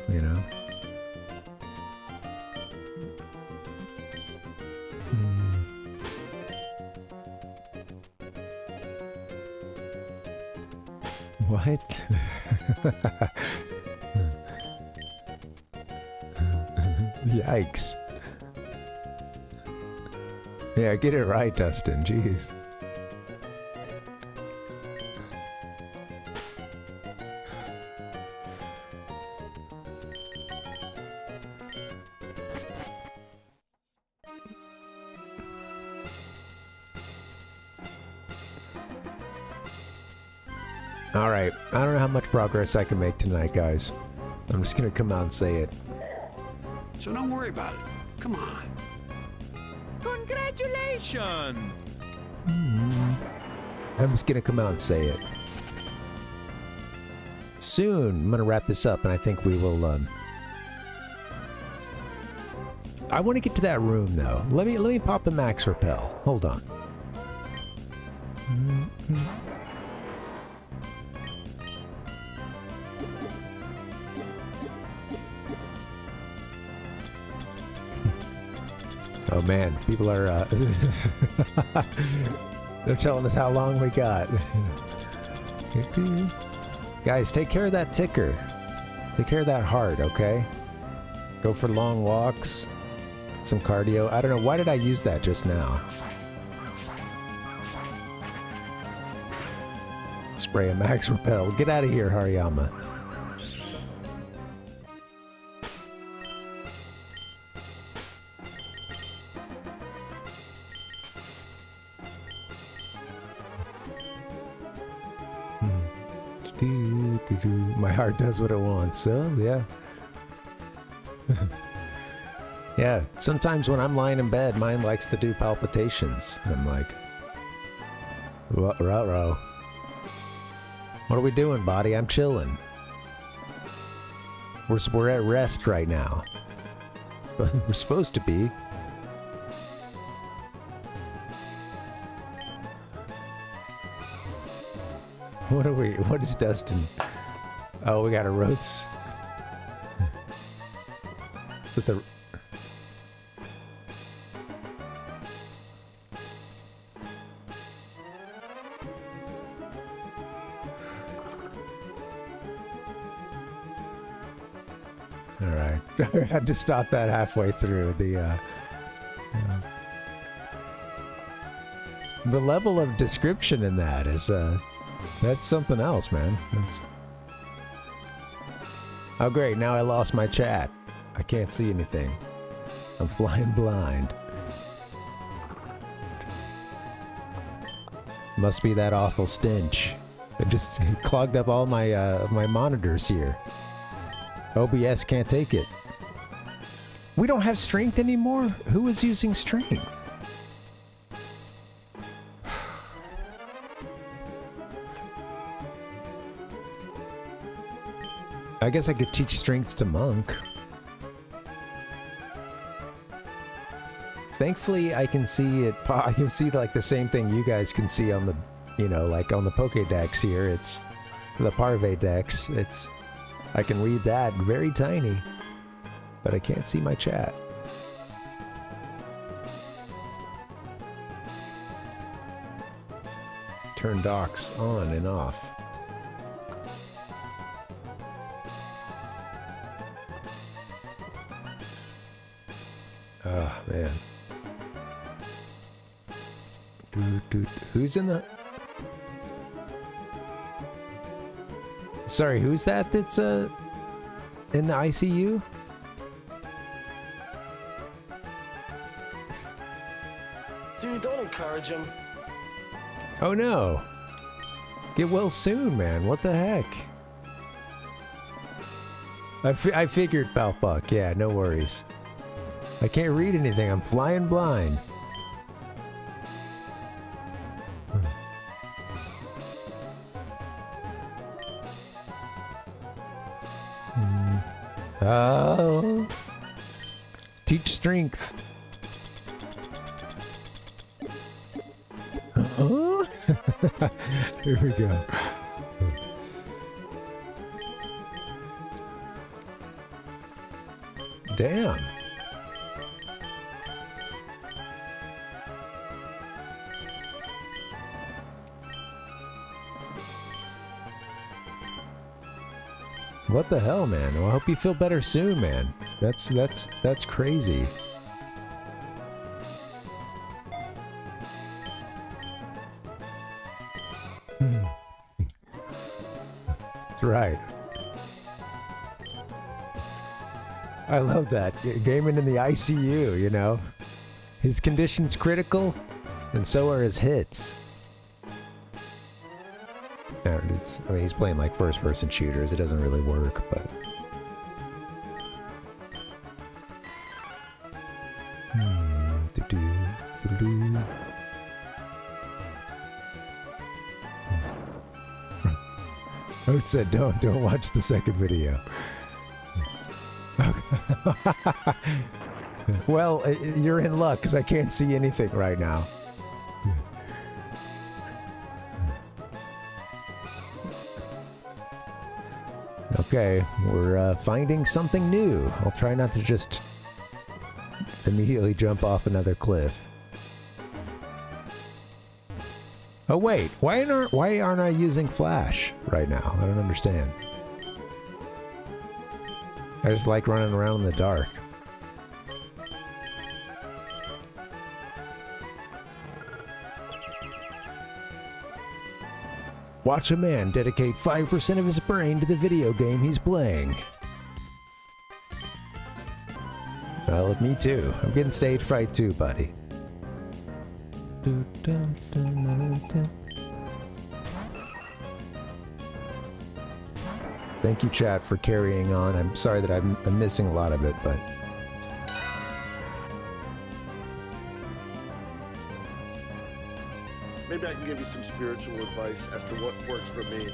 You know? What? Yikes. Yeah, get it right, Dustin. Jeez. Alright, I don't know how much progress I can make tonight, guys. I'm just gonna come out and say it. So don't worry about it. Come on. Congratulations! I'm just gonna come out and say it. Soon, I'm gonna wrap this up, and I think we will, I want to get to that room, though. Let me pop the max repel. Hold on. Oh man, people are, they're telling us how long we got. Guys, take care of that ticker. Take care of that heart, okay? Go for long walks. Get some cardio. I don't know, why did I use that just now? Spray a max repel. Get out of here, Hariyama. My heart does what it wants, so yeah. Yeah, sometimes when I'm lying in bed, mine likes to do palpitations. And I'm like, ruh-roh. What are we doing, body? I'm chilling. We're at rest right now. We're supposed to be. What is Dustin? Oh, we got a roads. Is it the... Alright. I had to stop that halfway through. The level of description in that is, that's something else, man. Oh great, now I lost my chat. I can't see anything. I'm flying blind. Must be that awful stench. It just clogged up all my my monitors here. OBS can't take it. We don't have strength anymore? Who is using strength? I guess I could teach strength to Monk. Thankfully, I can see it. I can see like the same thing you guys can see on the, you know, like on the Pokédex here. It's the Parvinator. It's, I can read that very tiny, but I can't see my chat. Turn docks on and off. Oh, man. Who's in the... Sorry, who's that that's, in the ICU? Dude, don't encourage him. Oh, no. Get well soon, man. What the heck? I figured, Palpuck. Yeah, no worries. I can't read anything. I'm flying blind. Oh. Teach strength. Oh. Here we go. Damn. What the hell, man? Well, I hope you feel better soon, man. That's crazy. That's right. I love that. Gaming in the ICU, you know? His condition's critical, and so are his hits. I mean, he's playing like first-person shooters. It doesn't really work, but... Oat said, don't watch the second video. Well, you're in luck, because I can't see anything right now. Okay, we're finding something new. I'll try not to just immediately jump off another cliff. Oh wait, why aren't I using flash right now? I don't understand. I just like running around in the dark. Watch a man dedicate 5% of his brain to the video game he's playing. Well, me too. I'm getting stage fright too, buddy. Thank you, chat, for carrying on. I'm sorry that I'm missing a lot of it, but... Maybe I can give you some spiritual advice as to what works for me.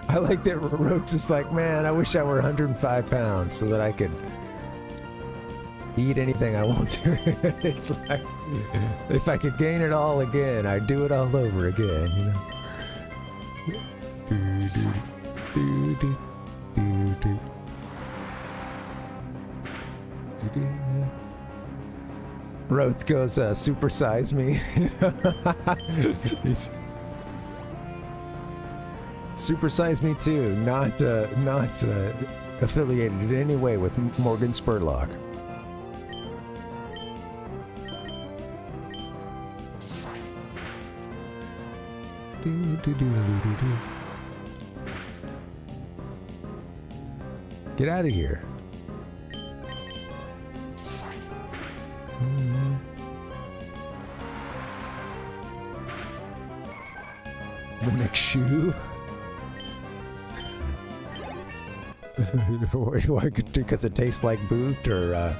I like that Rhodes is like, man, I wish I were 105 pounds so that I could eat anything I want to. It's like, if I could gain it all again, I'd do it all over again, you know? Rhodes goes, supersize me. He's supersize me too, not affiliated in any way with Morgan Spurlock. Get out of here. The next shoe. Why? Because it tastes like boot, or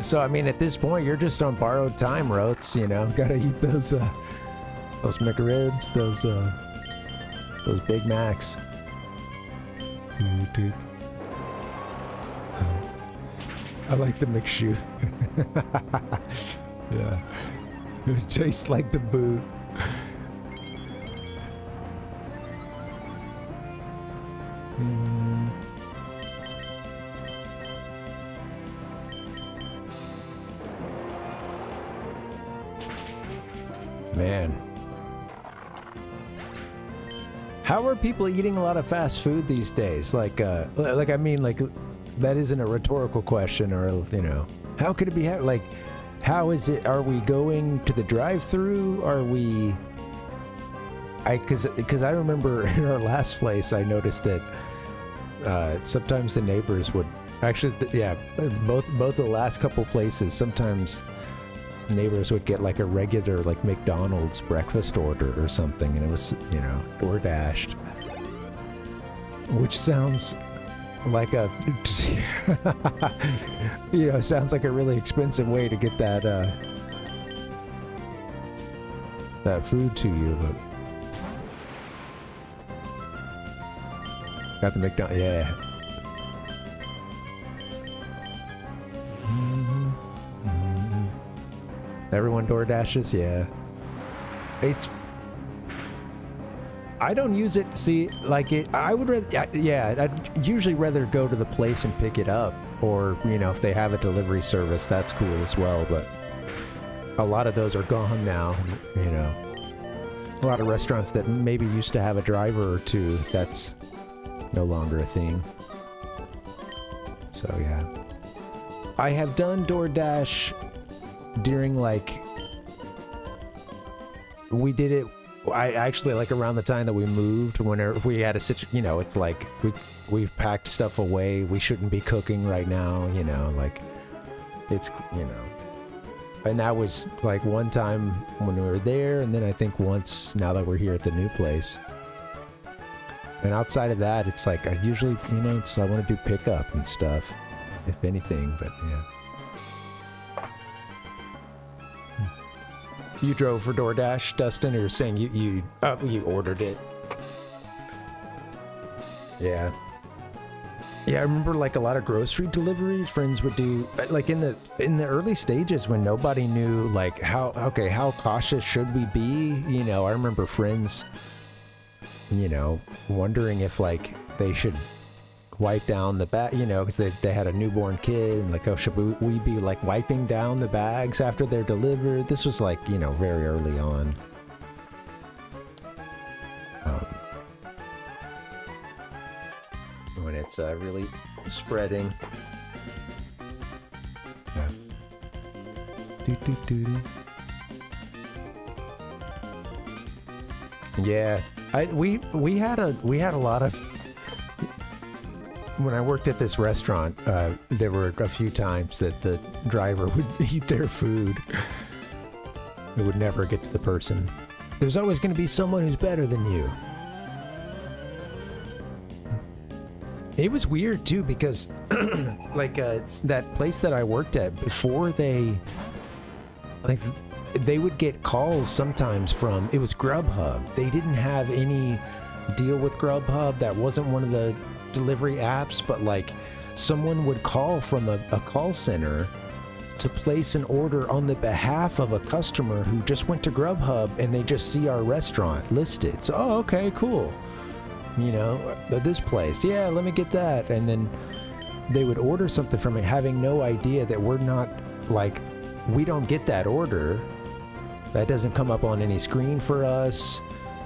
So I mean, at this point, you're just on borrowed time, Rotes. You know, gotta eat those McRibs, those Big Macs. I like the McShoe. Yeah. It tastes like the boot. Man. How are people eating a lot of fast food these days? Like I mean, like, that isn't a rhetorical question, or, you know, how could it be, like, how is it, are we going to the drive-thru? Are we, because I remember in our last place, I noticed that sometimes the neighbors would, actually, yeah, both the last couple places, sometimes neighbors would get like a regular, like, McDonald's breakfast order or something, and it was, you know, door dashed, which sounds like a you know, sounds like a really expensive way to get that that food to you. But got the McDonald's, yeah. Everyone door dashes, yeah. It's, I don't use it, see, like, it, I would rather, yeah, I'd usually rather go to the place and pick it up, or, you know, if they have a delivery service, that's cool as well, but a lot of those are gone now, you know. A lot of restaurants that maybe used to have a driver or two, that's no longer a thing. So, yeah. I have done DoorDash during, like, we did it, I actually, like, around the time that we moved, whenever we had a situation, you know, it's like, we've packed stuff away, we shouldn't be cooking right now, you know, like, it's, you know, and that was, like, one time when we were there, and then I think once, now that we're here at the new place. And outside of that, it's like, I usually, you know, I want to do pickup and stuff, if anything, but, yeah. You drove for DoorDash, Dustin, or you're saying you ordered it? Yeah. Yeah, I remember, like, a lot of grocery deliveries friends would do, like, in the early stages when nobody knew, like, how cautious should we be? You know, I remember friends, you know, wondering if, like, they should wipe down the bag, you know, because they had a newborn kid, and like, oh, should we be, like, wiping down the bags after they're delivered? This was, like, you know, very early on. When It's really spreading. Yeah. Yeah, we had a lot of. When I worked at this restaurant, there were a few times that the driver would eat their food. It would never get to the person. There's always going to be someone who's better than you. It was weird too because, like, that place that I worked at before they would get calls sometimes from, it was Grubhub. They didn't have any deal with Grubhub. That wasn't one of the delivery apps, but like someone would call from a call center to place an order on the behalf of a customer who just went to Grubhub and they just see our restaurant listed. So, oh, okay, cool. You know, this place. Yeah, let me get that. And then they would order something from it having no idea that we're not, like, we don't get that order. That doesn't come up on any screen for us.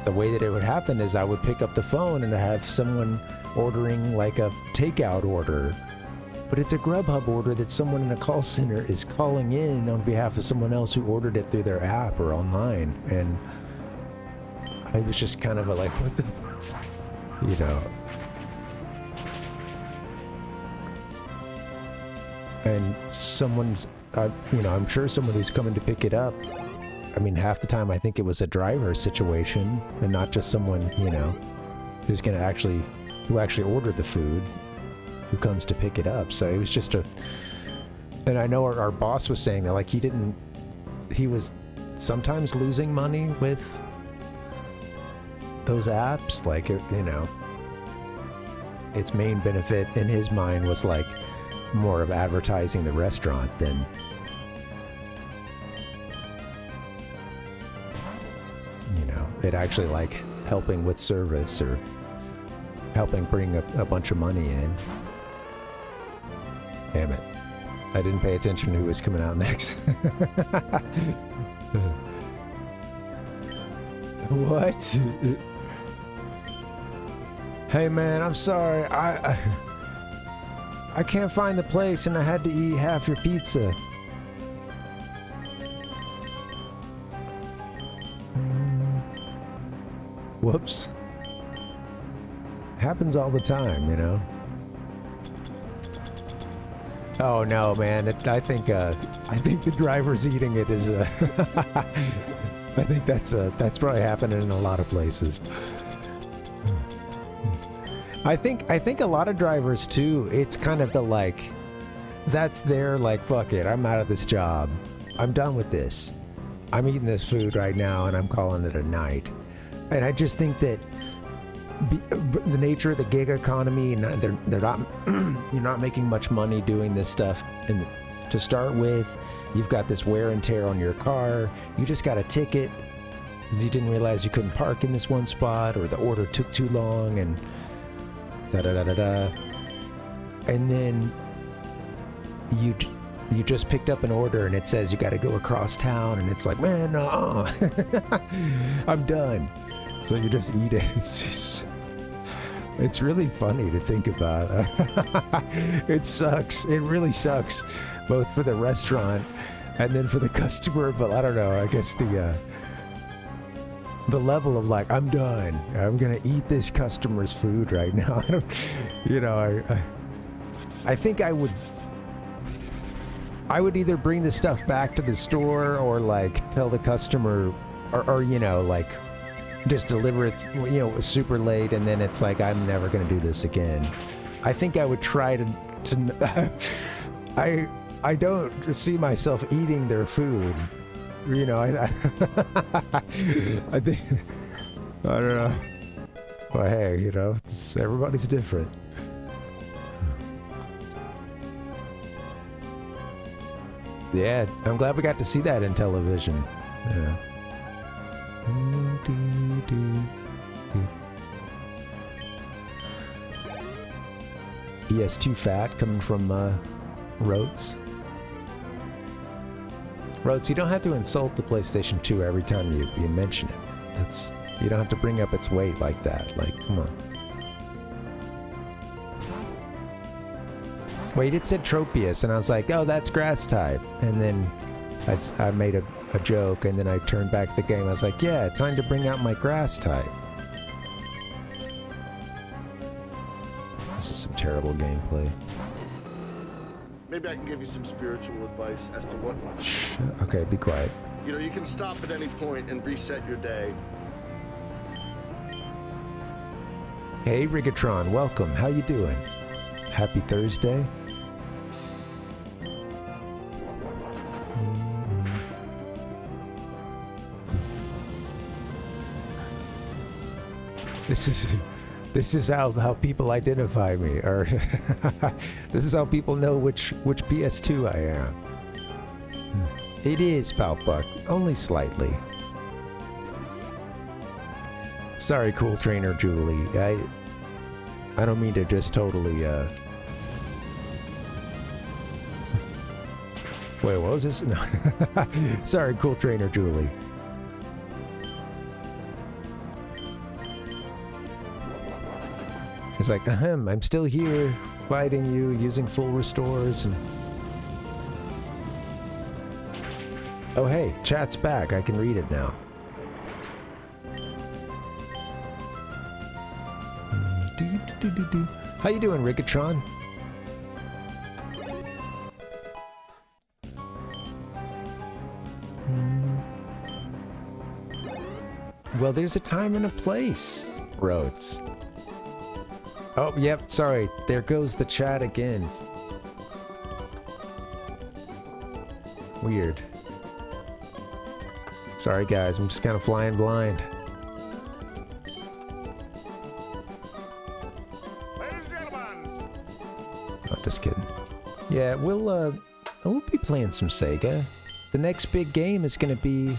The way that it would happen is I would pick up the phone and have someone ordering like a takeout order. But it's a Grubhub order that someone in a call center is calling in on behalf of someone else who ordered it through their app or online. And I was just kind of like, what the, you know. And someone's, you know, I'm sure someone who's coming to pick it up, I mean, half the time I think it was a driver situation and not just someone, you know, who's going to actually, who actually ordered the food, who comes to pick it up. So it was just a, and I know our boss was saying that, like, he was sometimes losing money with those apps, like, you know, its main benefit in his mind was like more of advertising the restaurant than, you know, it actually like helping with service or helping bring a bunch of money in. Damn it. I didn't pay attention to who was coming out next. What? Hey man, I'm sorry. I can't find the place and I had to eat half your pizza. Whoops. Happens all the time, you know. Oh no, man! I think the driver's eating it is. I think that's probably happening in a lot of places. I think a lot of drivers too. It's kind of the like, that's their like, fuck it, I'm out of this job. I'm done with this. I'm eating this food right now, and I'm calling it a night. And I just think that. The nature of the gig economy, and they're not you're not making much money doing this stuff, and to start with you've got this wear and tear on your car. You just got a ticket because you didn't realize you couldn't park in this one spot, or the order took too long, and and then you just picked up an order and it says you got to go across town, and it's like, man, I'm done. So you just eat it. It's really funny to think about. It sucks. It really sucks, both for the restaurant and then for the customer. But I don't know. I guess the level of like, I'm done. I'm gonna eat this customer's food right now. You know, I think I would either bring the stuff back to the store or like tell the customer, or you know, like. Just deliver it, you know, super late, and then it's like, I'm never going to do this again. I think I would try to I don't see myself eating their food. You know, I think, I don't know. Well, hey, you know, everybody's different. Yeah, I'm glad we got to see that in television. Yeah. Yes, too fat coming from Rotes. Rotes, you don't have to insult the PlayStation 2 every time you mention it. You don't have to bring up its weight like that. Like, come on. Wait, it said Tropius, and I was like, oh, that's grass type. And then I made a joke, and then I turned back the game. I was like, yeah, time to bring out my grass type. This is some terrible gameplay. Maybe I can give you some spiritual advice as to what... Shh. Okay, be quiet. You know, you can stop at any point and reset your day. Hey, Rigatron, welcome. How you doing? Happy Thursday. This is how people identify me, or this is how people know which PS2 I am. It is, Palpuck, only slightly. Sorry, cool trainer Julie. I don't mean to just totally Wait, what was this? No. Sorry, cool trainer Julie. It's like, ahem, I'm still here, fighting you, using full restores, and... Oh hey, chat's back, I can read it now. How you doing, Rigatron? Well, there's a time and a place, Rhodes. Oh, yep, sorry. There goes the chat again. Weird. Sorry, guys. I'm just kind of flying blind. Ladies and gentlemen. Oh, just kidding. Yeah, we'll be playing some Sega. The next big game is gonna be...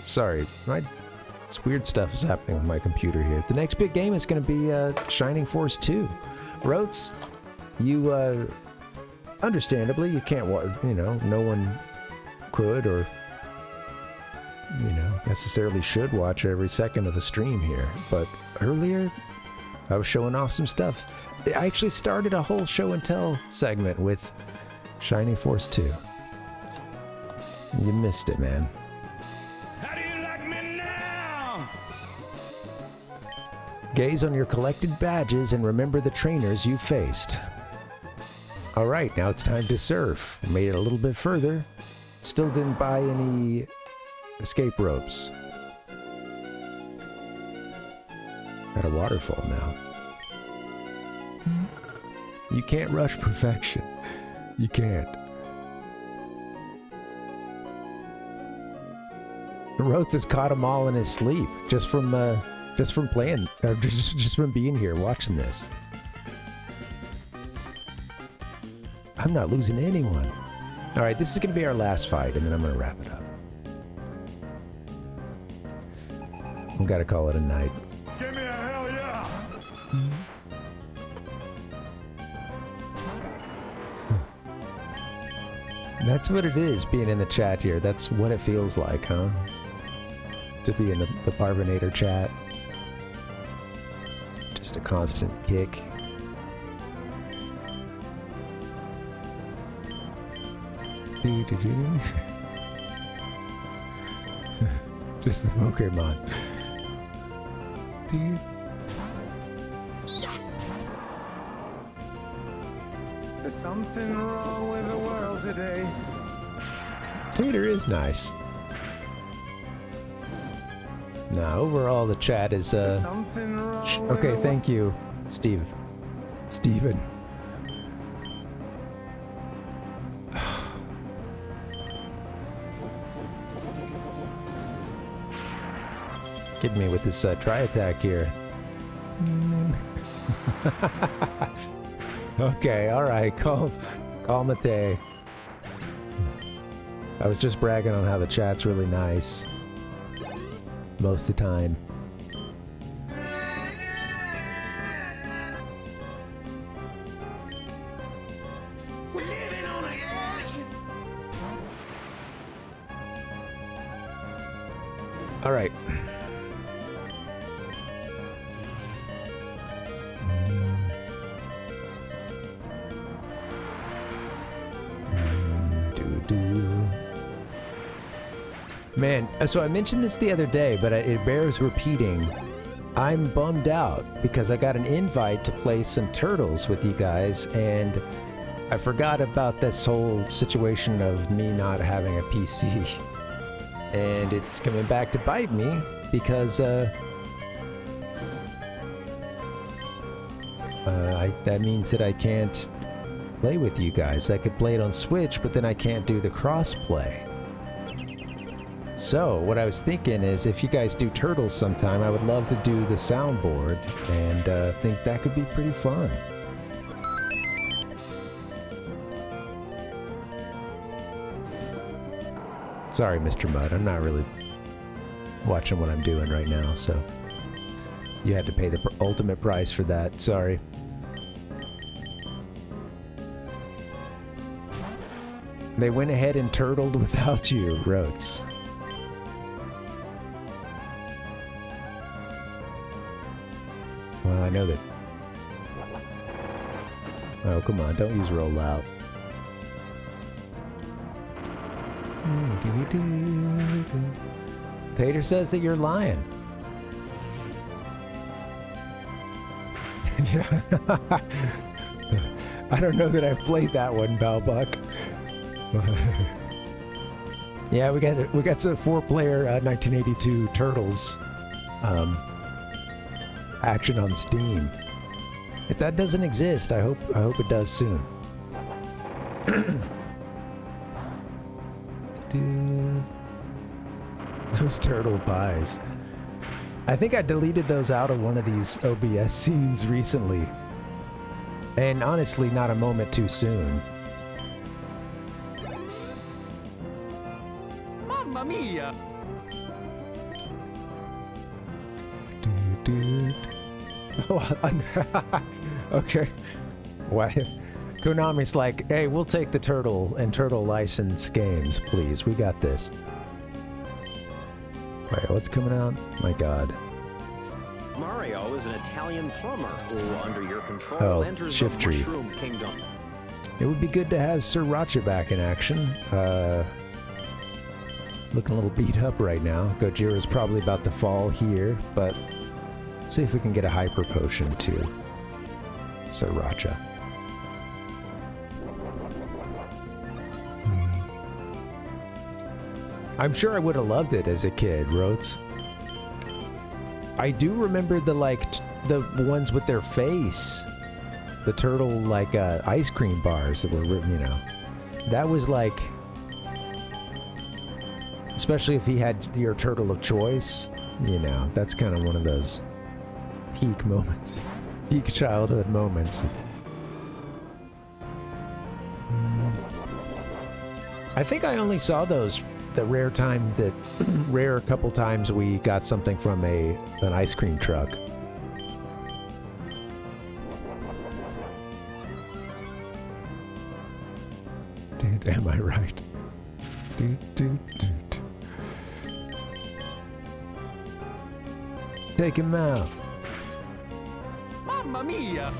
Sorry, This weird stuff is happening with my computer here. The next big game is going to be Shining Force 2. Rotes, you, understandably, you can't watch, you know, no one could or, you know, necessarily should watch every second of the stream here. But earlier, I was showing off some stuff. I actually started a whole show and tell segment with Shining Force 2. You missed it, man. Gaze on your collected badges and remember the trainers you faced. Alright, now it's time to surf. Made it a little bit further. Still didn't buy any escape ropes. At a waterfall now. You can't rush perfection. You can't. Rhodes has caught them all in his sleep just from playing, or just from being here watching this. I'm not losing anyone. All right, this is gonna be our last fight, and then I'm gonna wrap it up. We gotta call it a night. Give me a hell yeah! That's what it is, being in the chat here. That's what it feels like, huh? To be in the Parvinator chat. Just a constant kick. Just the Pokémon. There's something wrong with the world today. Tater is nice. Nah, overall the chat is okay, thank you, Steven. Kidding me with this tri-attack here. Okay, alright, call Mate. I was just bragging on how the chat's really nice. Most of the time. All right. Man, so I mentioned this the other day, but it bears repeating. I'm bummed out because I got an invite to play some Turtles with you guys, and I forgot about this whole situation of me not having a PC. And it's coming back to bite me because that means that I can't play with you guys. I could play it on Switch, but then I can't do the cross-play. So, what I was thinking is, if you guys do Turtles sometime, I would love to do the soundboard, and think that could be pretty fun. Sorry, Mr. Mudd, I'm not really watching what I'm doing right now, so you had to pay the ultimate price for that, sorry. They went ahead and turtled without you, Rotes. Well, I know that... Oh, come on, don't use rollout. Tater says that you're lying. Yeah. I don't know that I've played that one, Balbuck. Yeah, we got some 4-player 1982 Turtles action on Steam. If that doesn't exist, I hope it does soon. Dude, those turtle pies. I think I deleted those out of one of these OBS scenes recently. And honestly, not a moment too soon. Mamma mia! Dude. Oh, okay. Why? Konami's like, hey, we'll take the Turtle and Turtle license games, please. We got this. Wait, what's coming out? My God. Mario is an Italian plumber who, under your control, enters the Mushroom Kingdom. It would be good to have Sriracha back in action. Looking a little beat up right now. Gojira's probably about to fall here, but let's see if we can get a hyper potion to Sriracha. I'm sure I would have loved it as a kid, Rotes. I do remember the ones with their face. The turtle, ice cream bars that were, you know. That was like... Especially if he had your turtle of choice, you know, that's kind of one of those peak moments. Peak childhood moments. I think I only saw those the rare couple times we got something from an ice cream truck. Dude, am I right? Dude. Take him out. Mamma mia!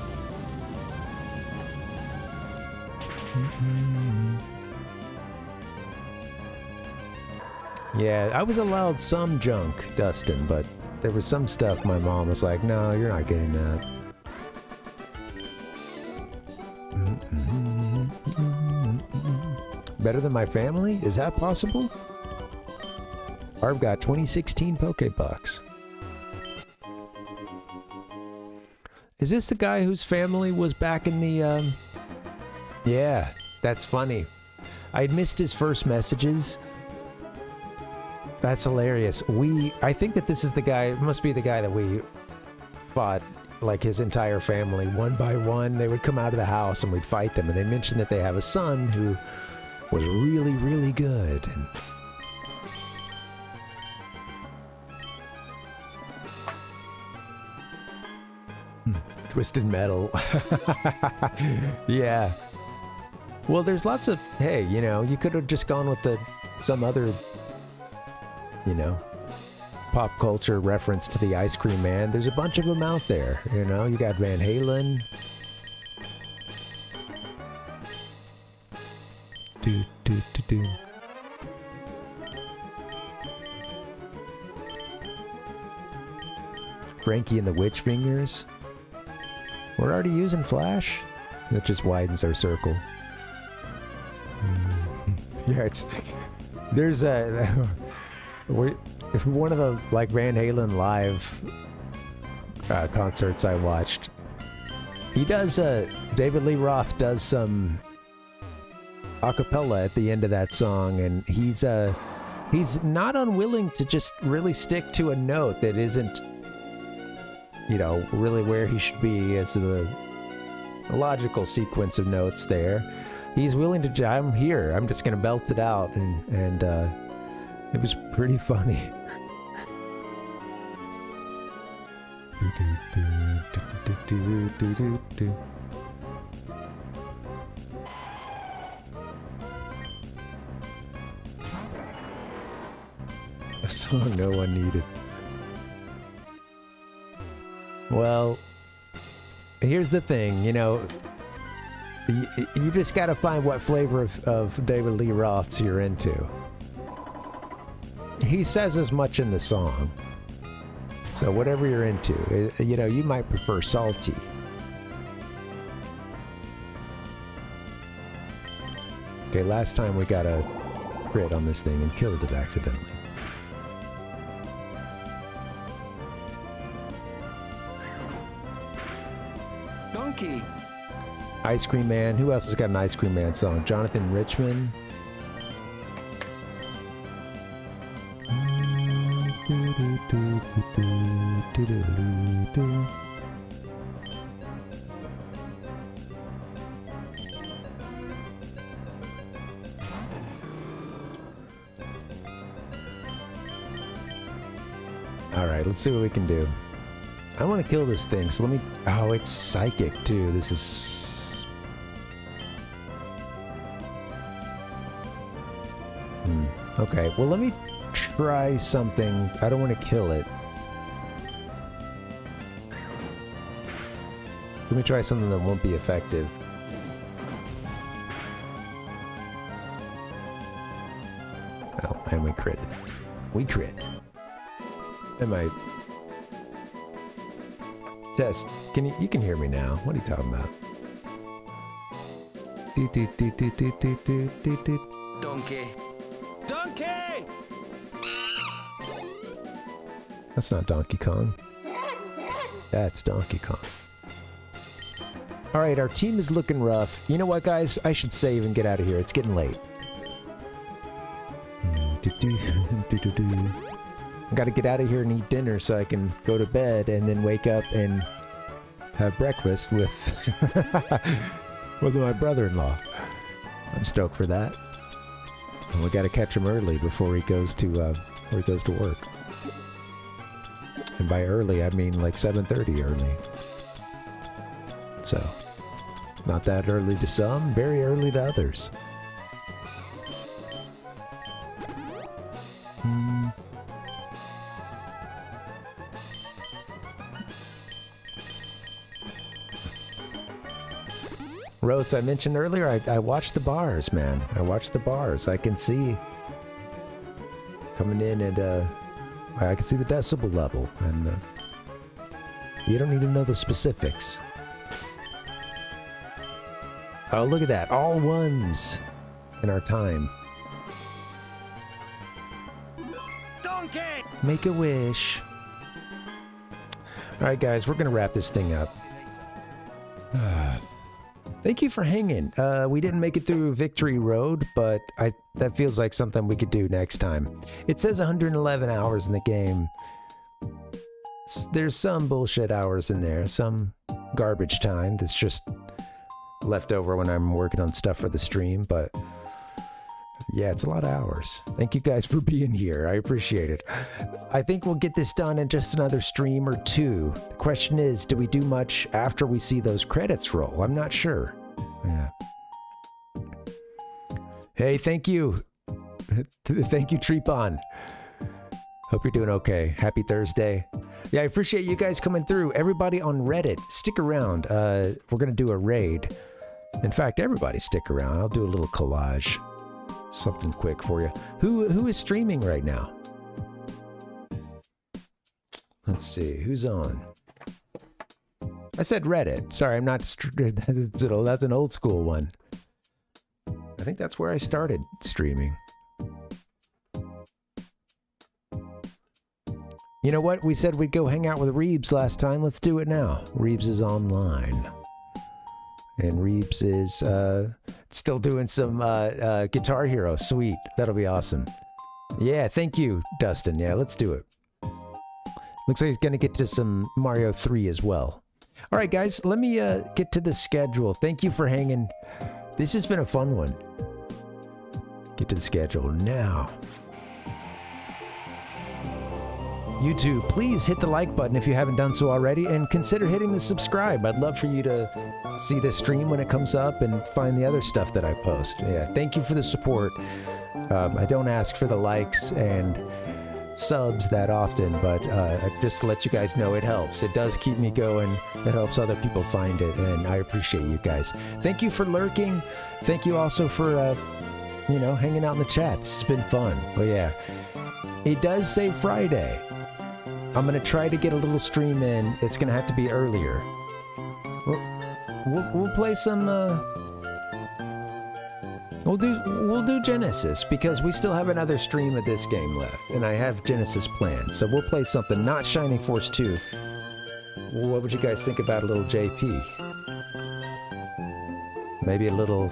Yeah, I was allowed some junk, Dustin, but there was some stuff my mom was like, no, you're not getting that. Better than my family? Is that possible? I've got 2016 Pokebucks. Is this the guy whose family was back in the, Yeah, that's funny. I'd missed his first messages. That's hilarious. I think that this is the guy, must be the guy that we fought, like his entire family, one by one. They would come out of the house and we'd fight them, and they mentioned that they have a son who was really, really good. Twisted Metal. Yeah. Well, there's lots of, hey, you know, you could have just gone with some other, you know, pop culture reference to the Ice Cream Man. There's a bunch of them out there, you know. You got Van Halen. Frankie and the Witch Fingers. We're already using Flash. That just widens our circle. Yeah, it's there's a if one of the like Van Halen live concerts I watched. He does David Lee Roth does some a cappella at the end of that song, and he's not unwilling to just really stick to a note that isn't, you know, really where he should be as the logical sequence of notes there. He's willing to, I'm here, I'm just gonna belt it out, and it was pretty funny. A song no one needed. Well, here's the thing, you know, you just gotta find what flavor of David Lee Roth's you're into. He says as much in the song. So whatever you're into, you know, you might prefer salty. Okay, last time we got a crit on this thing and killed it accidentally. Donkey. Ice Cream Man. Who else has got an Ice Cream Man song? Jonathan Richman. All right, let's see what we can do. I want to kill this thing, so let me... Oh, it's psychic, too. This is... Okay, well, let me try something. I don't want to kill it. So let me try something that won't be effective. Oh, and we critted. We crit. Am I... Test. You can hear me now. What are you talking about? Donkey. Donkey! That's not Donkey Kong. That's Donkey Kong. Alright, our team is looking rough. You know what, guys? I should save and get out of here. It's getting late. I gotta get out of here and eat dinner so I can go to bed and then wake up and have breakfast with with my brother-in-law. I'm stoked for that. And we gotta catch him early before he goes to work. And by early, I mean like 7:30 early. So, not that early to some, very early to others. Rotes, I mentioned earlier, I watched the bars, man. I watched the bars. I can see coming in and I can see the decibel level, and you don't need to know the specifics. Oh, look at that. All ones in our time. Donkey! Make a wish. All right, guys, we're going to wrap this thing up. Thank you for hanging. We didn't make it through Victory Road, but that feels like something we could do next time. It says 111 hours in the game. There's some bullshit hours in there, some garbage time that's just left over when I'm working on stuff for the stream, but yeah, it's a lot of hours. Thank you guys for being here. I appreciate it. I think we'll get this done in just another stream or two. The question is, do we do much after we see those credits roll? I'm not sure. Yeah. Hey, thank you. Thank you, Treepon. Hope you're doing okay. Happy Thursday. Yeah, I appreciate you guys coming through. Everybody on Reddit, stick around. We're going to do a raid. In fact, everybody stick around. I'll do a little collage. something quick for you. Who is streaming right now? Let's see, who's on? I said Reddit. Sorry, I'm not. That's an old school one. I think that's where I started streaming. You know what? We said we'd go hang out with Reebs last time. Let's do it now. Reebs is online. And Reebs is still doing some Guitar Hero. Sweet. That'll be awesome. Yeah, thank you, Dustin. Yeah, let's do it. Looks like he's going to get to some Mario 3 as well. All right, guys, let me get to the schedule. Thank you for hanging. This has been a fun one. Get to the schedule now. YouTube, please hit the like button if you haven't done so already, and consider hitting the subscribe. I'd love for you to see the stream when it comes up and find the other stuff that I post. Yeah, thank you for the support. I don't ask for the likes and subs that often, but just to let you guys know, it helps. It does keep me going. It helps other people find it, and I appreciate you guys. Thank you for lurking. Thank you also for, you know, hanging out in the chats. It's been fun. But yeah, it does say Friday. I'm going to try to get a little stream in. It's going to have to be earlier. We'll play some... We'll do Genesis, because we still have another stream of this game left, and I have Genesis planned. So we'll play something, not Shining Force 2. What would you guys think about a little JP? Maybe a little...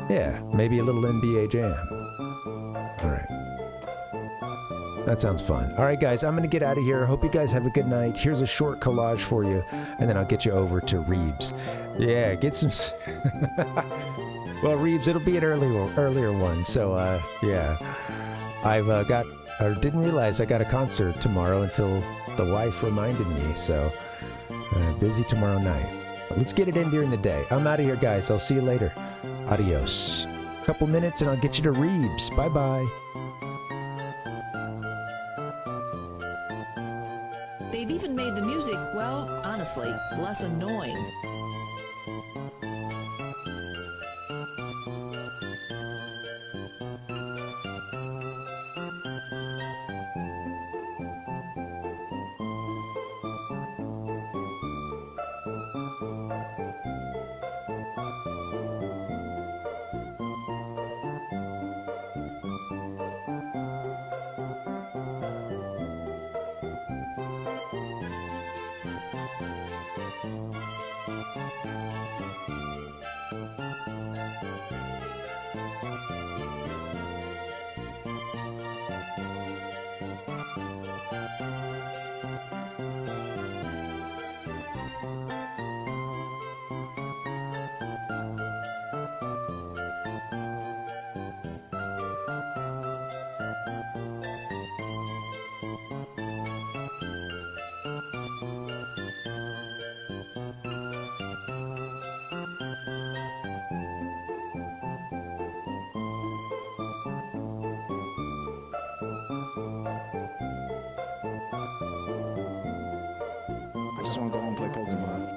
yeah, maybe a little NBA Jam. Alright. That sounds fun. Alright guys, I'm gonna get out of here. Hope you guys have a good night. Here's a short collage for you, and then I'll get you over to Reebs. Yeah, get some... Well, Reebs, it'll be an earlier one, so, yeah. I've didn't realize I got a concert tomorrow until the wife reminded me, so busy tomorrow night. But let's get it in during the day. I'm out of here, guys. I'll see you later. Adios. A couple minutes and I'll get you to Reebs. Bye-bye. They've even made the music, well, honestly, less annoying. I just want to go home and play Pokemon.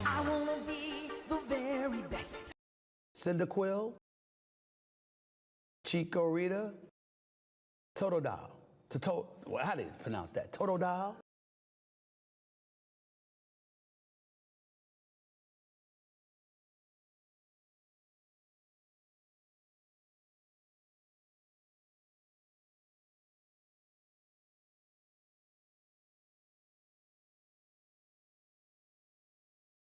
I wanna be the very best. Cyndaquil, Chikorita, Totodile. How do you pronounce that? Totodile?